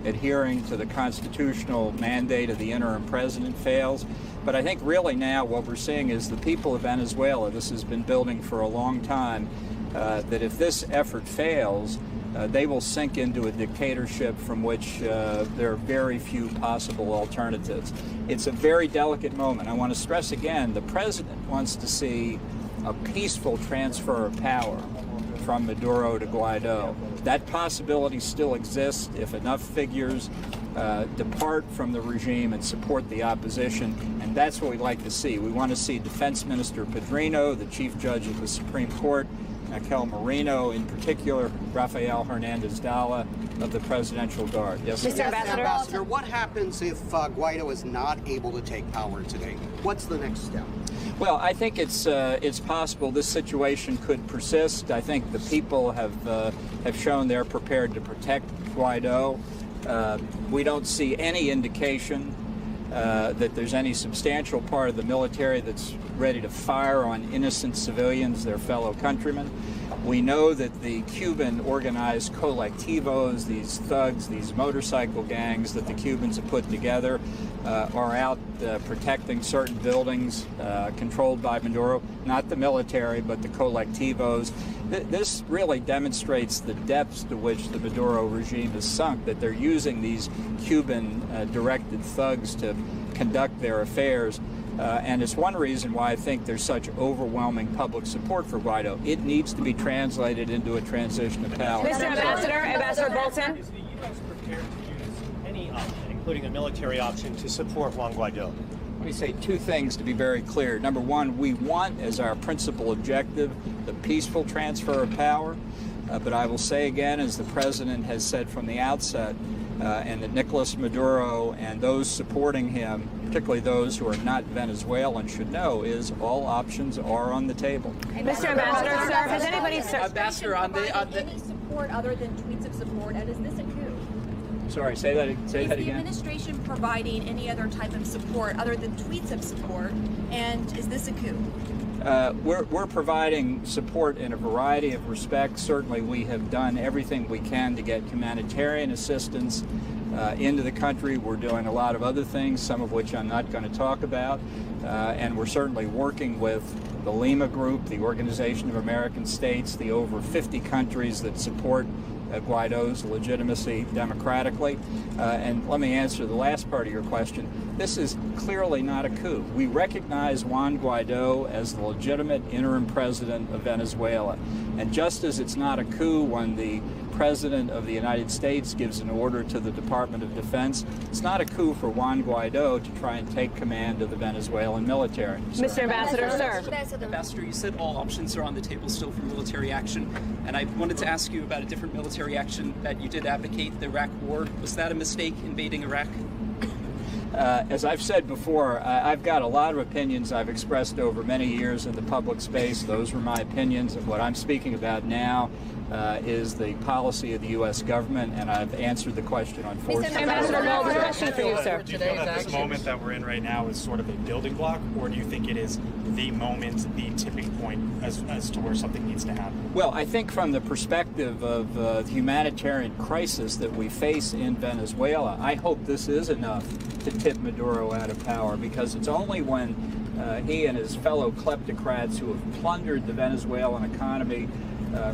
adhering to the constitutional mandate of the interim president fails. But I think really now what we're seeing is the people of Venezuela, this has been building for a long time, that if this effort fails, they will sink into a dictatorship from which there are very few possible alternatives. It's a very delicate moment. I want to stress again, the president wants to see a peaceful transfer of power from Maduro to Guaido. That possibility still exists if enough figures depart from the regime and support the opposition, and that's what we'd like to see. We want to see Defense Minister Pedrino, the Chief Judge of the Supreme Court, Raquel Moreno, in particular, Rafael Hernandez Dalla of the Presidential Guard. Yes, Mr. Ambassador, what happens if Guaido is not able to take power today? What's the next step? Well, I think it's possible this situation could persist. I think the people have shown they're prepared to protect Guaido. We don't see any indication that there's any substantial part of the military that's ready to fire on innocent civilians, their fellow countrymen. We know that the Cuban organized colectivos, these thugs, these motorcycle gangs that the Cubans have put together, are out protecting certain buildings controlled by Maduro, not the military, but the colectivos. This really demonstrates the depths to which the Maduro regime has sunk, that they're using these Cuban-directed thugs to conduct their affairs. And it's one reason why I think there's such overwhelming public support for Guaido. It needs to be translated into a transition of power. Mr. Ambassador, Ambassador Bolton. Is the U.S. prepared to use any option, including a military option, to support Juan Guaido? Let me say two things to be very clear. Number one, we want as our principal objective the peaceful transfer of power. But I will say again, as the President has said from the outset, and that Nicolas Maduro and those supporting him, particularly those who are not Venezuelan, should know is all options are on the table. Mr. Ambassador, sir, has anybody... Ambassador, on any support other than tweets of support, and is this a coup? Sorry, say that again. Is the administration providing any other type of support other than tweets of support, and is this a coup? We're providing support in a variety of respects. Certainly we have done everything we can to get humanitarian assistance into the country. We're doing a lot of other things, some of which I'm not going to talk about. And we're certainly working with the Lima Group, the Organization of American States, the over 50 countries that support Guaido's legitimacy democratically. And let me answer the last part of your question. This is clearly not a coup. We recognize Juan Guaido as the legitimate interim president of Venezuela. And just as it's not a coup when the President of the United States gives an order to the Department of Defense, it's not a coup for Juan Guaido to try and take command of the Venezuelan military. Mr. Ambassador, sir. Ambassador, you said all options are on the table still for military action, and I wanted to ask you about a different military action that you did advocate, the Iraq War. Was that a mistake, invading Iraq? As I've said before, I've got a lot of opinions I've expressed over many years in the public space. Those were my opinions. What I'm speaking about now is the policy of the U.S. government, and I've answered the question on force. Ambassador Bolton, a question for you, sir. Do you feel that this moment that we're in right now is sort of a building block, or do you think it is the moment, the tipping point as to where something needs to happen? Well, I think from the perspective of the humanitarian crisis that we face in Venezuela, I hope this is enough to tip Maduro out of power, because it's only when he and his fellow kleptocrats who have plundered the Venezuelan economy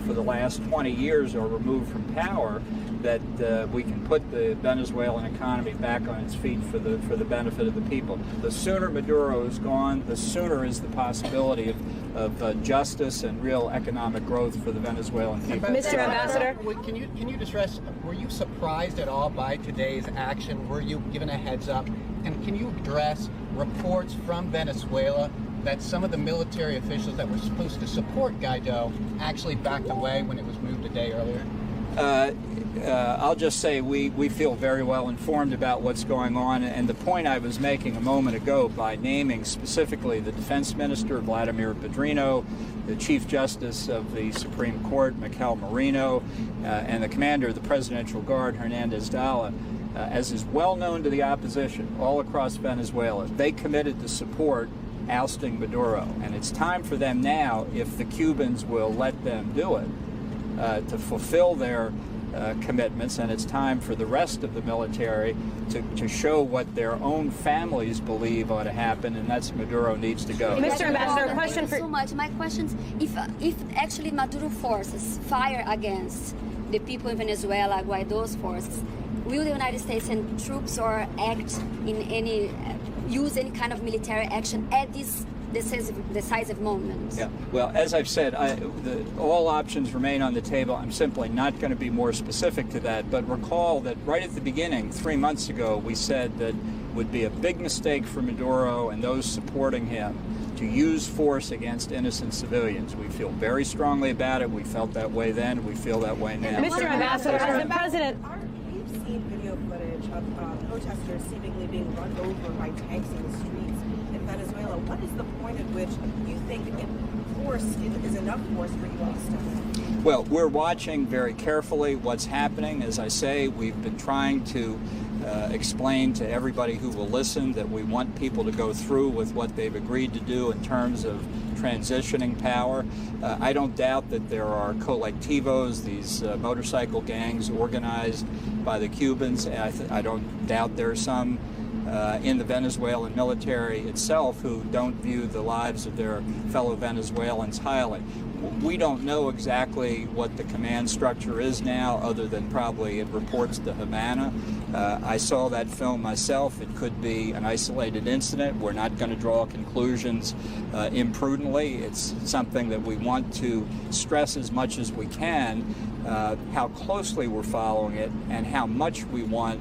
for the last 20 years are removed from power that we can put the Venezuelan economy back on its feet for the benefit of the people. The sooner Maduro is gone, the sooner is the possibility of justice and real economic growth for the Venezuelan people. Mr. Ambassador? Can you address, were you surprised at all by today's action? Were you given a heads up? And can you address reports from Venezuela that some of the military officials that were supposed to support Guaido actually backed away when it was moved a day earlier? I'll just say we feel very well informed about what's going on, and the point I was making a moment ago by naming specifically the Defense Minister, Vladimir Pedrino, the Chief Justice of the Supreme Court, Mikel Marino, and the Commander of the Presidential Guard, Hernandez Dalla, as is well known to the opposition all across Venezuela, they committed to support ousting Maduro, and it's time for them now, if the Cubans will let them do it, to fulfill their commitments, and it's time for the rest of the military to show what their own families believe ought to happen, and that's Maduro needs to go. Mr. Ambassador, a question for... so much. My question is, if actually Maduro forces fire against the people in Venezuela, Guaido's forces, will the United States send troops or act in any, use any kind of military action at this decisive moment? Yeah. Well, as I've said, all options remain on the table. I'm simply not going to be more specific to that. But recall that right at the beginning, 3 months ago, we said that it would be a big mistake for Maduro and those supporting him to use force against innocent civilians. We feel very strongly about it. We felt that way then. We feel that way now. Mr. Ambassador, as the president... We've seen video footage of protesters seemingly being run over by tanks in the streets in Venezuela. What is the point at which you think force is enough force for you all to step in? Well, we're watching very carefully what's happening. As I say, we've been trying to explain to everybody who will listen that we want people to go through with what they've agreed to do in terms of transitioning power. I don't doubt that there are colectivos, these motorcycle gangs organized by the Cubans. I don't doubt there are some in the Venezuelan military itself who don't view the lives of their fellow Venezuelans highly. We don't know exactly what the command structure is now, other than probably it reports to Havana. I saw that film myself. It could be an isolated incident. We're not going to draw conclusions imprudently. It's something that we want to stress as much as we can, how closely we're following it and how much we want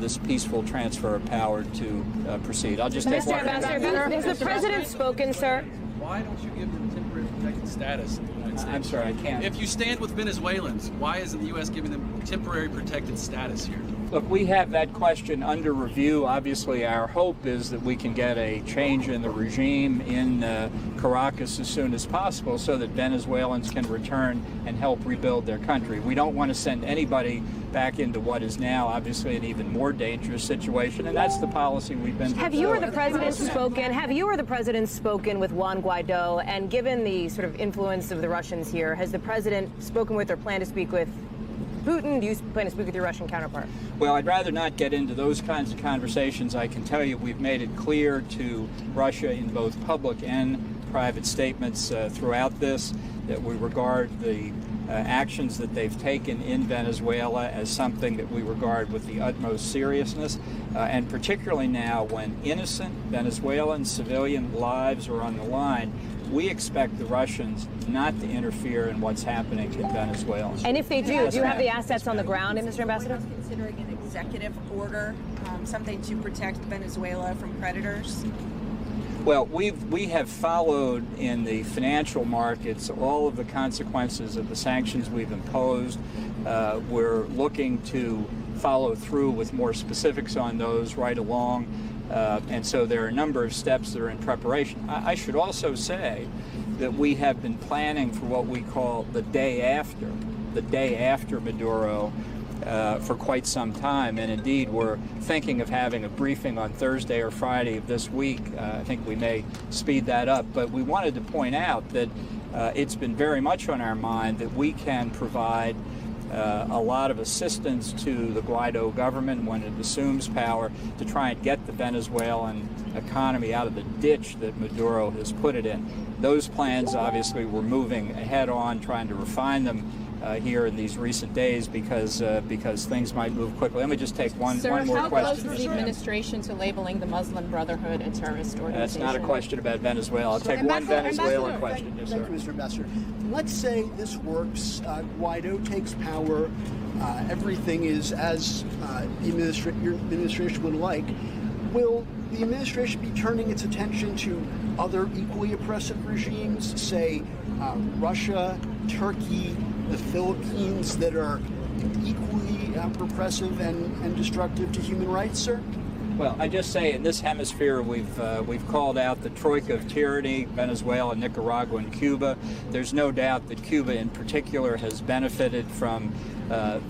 this peaceful transfer of power to proceed. I'll just take Mr. Ambassador, has the president spoken, sir? Why don't you give them temporary protected status in the United States? I'm sorry, I can't. If you stand with Venezuelans, why isn't the U.S. giving them temporary protected status here? Look, we have that question under review. Obviously, our hope is that we can get a change in the regime in Caracas as soon as possible so that Venezuelans can return and help rebuild their country. We don't want to send anybody back into what is now obviously an even more dangerous situation, and that's the policy we've been pursuing. Have you or the president spoken with Juan Guaido, and given the sort of influence of the Russians here, has the president spoken with or plan to speak with Putin? Do you plan to speak with your Russian counterpart? Well, I'd rather not get into those kinds of conversations. I can tell you we've made it clear to Russia in both public and private statements throughout this that we regard the actions that they've taken in Venezuela as something that we regard with the utmost seriousness, and particularly now when innocent Venezuelan civilian lives are on the line. We expect the Russians not to interfere in what's happening in Venezuela. And if they do you have the assets on the ground, Mr. Ambassador? Considering an executive order, something to protect Venezuela from predators? Well, we have followed in the financial markets all of the consequences of the sanctions we've imposed. We're looking to follow through with more specifics on those right along. And so there are a number of steps that are in preparation. I should also say that we have been planning for what we call the day after the day after Maduro for quite some time, and indeed we're thinking of having a briefing on Thursday or Friday of this week. I think we may speed that up, but we wanted to point out that it's been very much on our mind that we can provide a lot of assistance to the Guaido government when it assumes power to try and get the Venezuelan economy out of the ditch that Maduro has put it in. Those plans, obviously, we're moving ahead on, trying to refine them here in these recent days because things might move quickly. Let me just take one more how question. close is the administration to labeling the Muslim Brotherhood a terrorist organization? That's not a question about Venezuela. I'll take one Venezuelan question. Yes, Thank sir. you, Mr. Ambassador. Let's say this works. Guaido takes power. Everything is as your administration would like. Will the administration be turning its attention to other equally oppressive regimes, say Russia, Turkey, the Philippines, that are equally repressive and destructive to human rights, sir? Well, I just say in this hemisphere we've called out the troika of tyranny, Venezuela, Nicaragua, and Cuba. There's no doubt that Cuba in particular has benefited from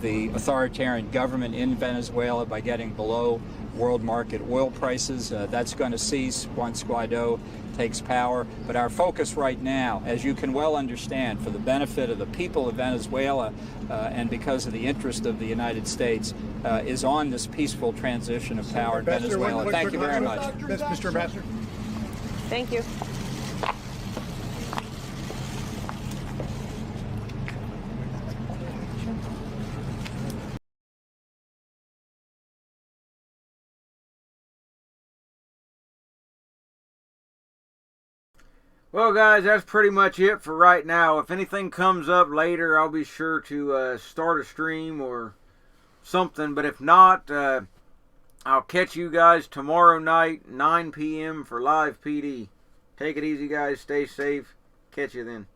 the authoritarian government in Venezuela by getting below world market oil prices. That's going to cease once Guaido takes power. But our focus right now, as you can well understand, for the benefit of the people of Venezuela and because of the interest of the United States, is on this peaceful transition of power in Venezuela. Thank you very much. Mr. Ambassador. Thank you. Well, guys, that's pretty much it for right now. If anything comes up later, I'll be sure to start a stream or something. But if not, I'll catch you guys tomorrow night, 9 p.m. for live PD. Take it easy, guys. Stay safe. Catch you then.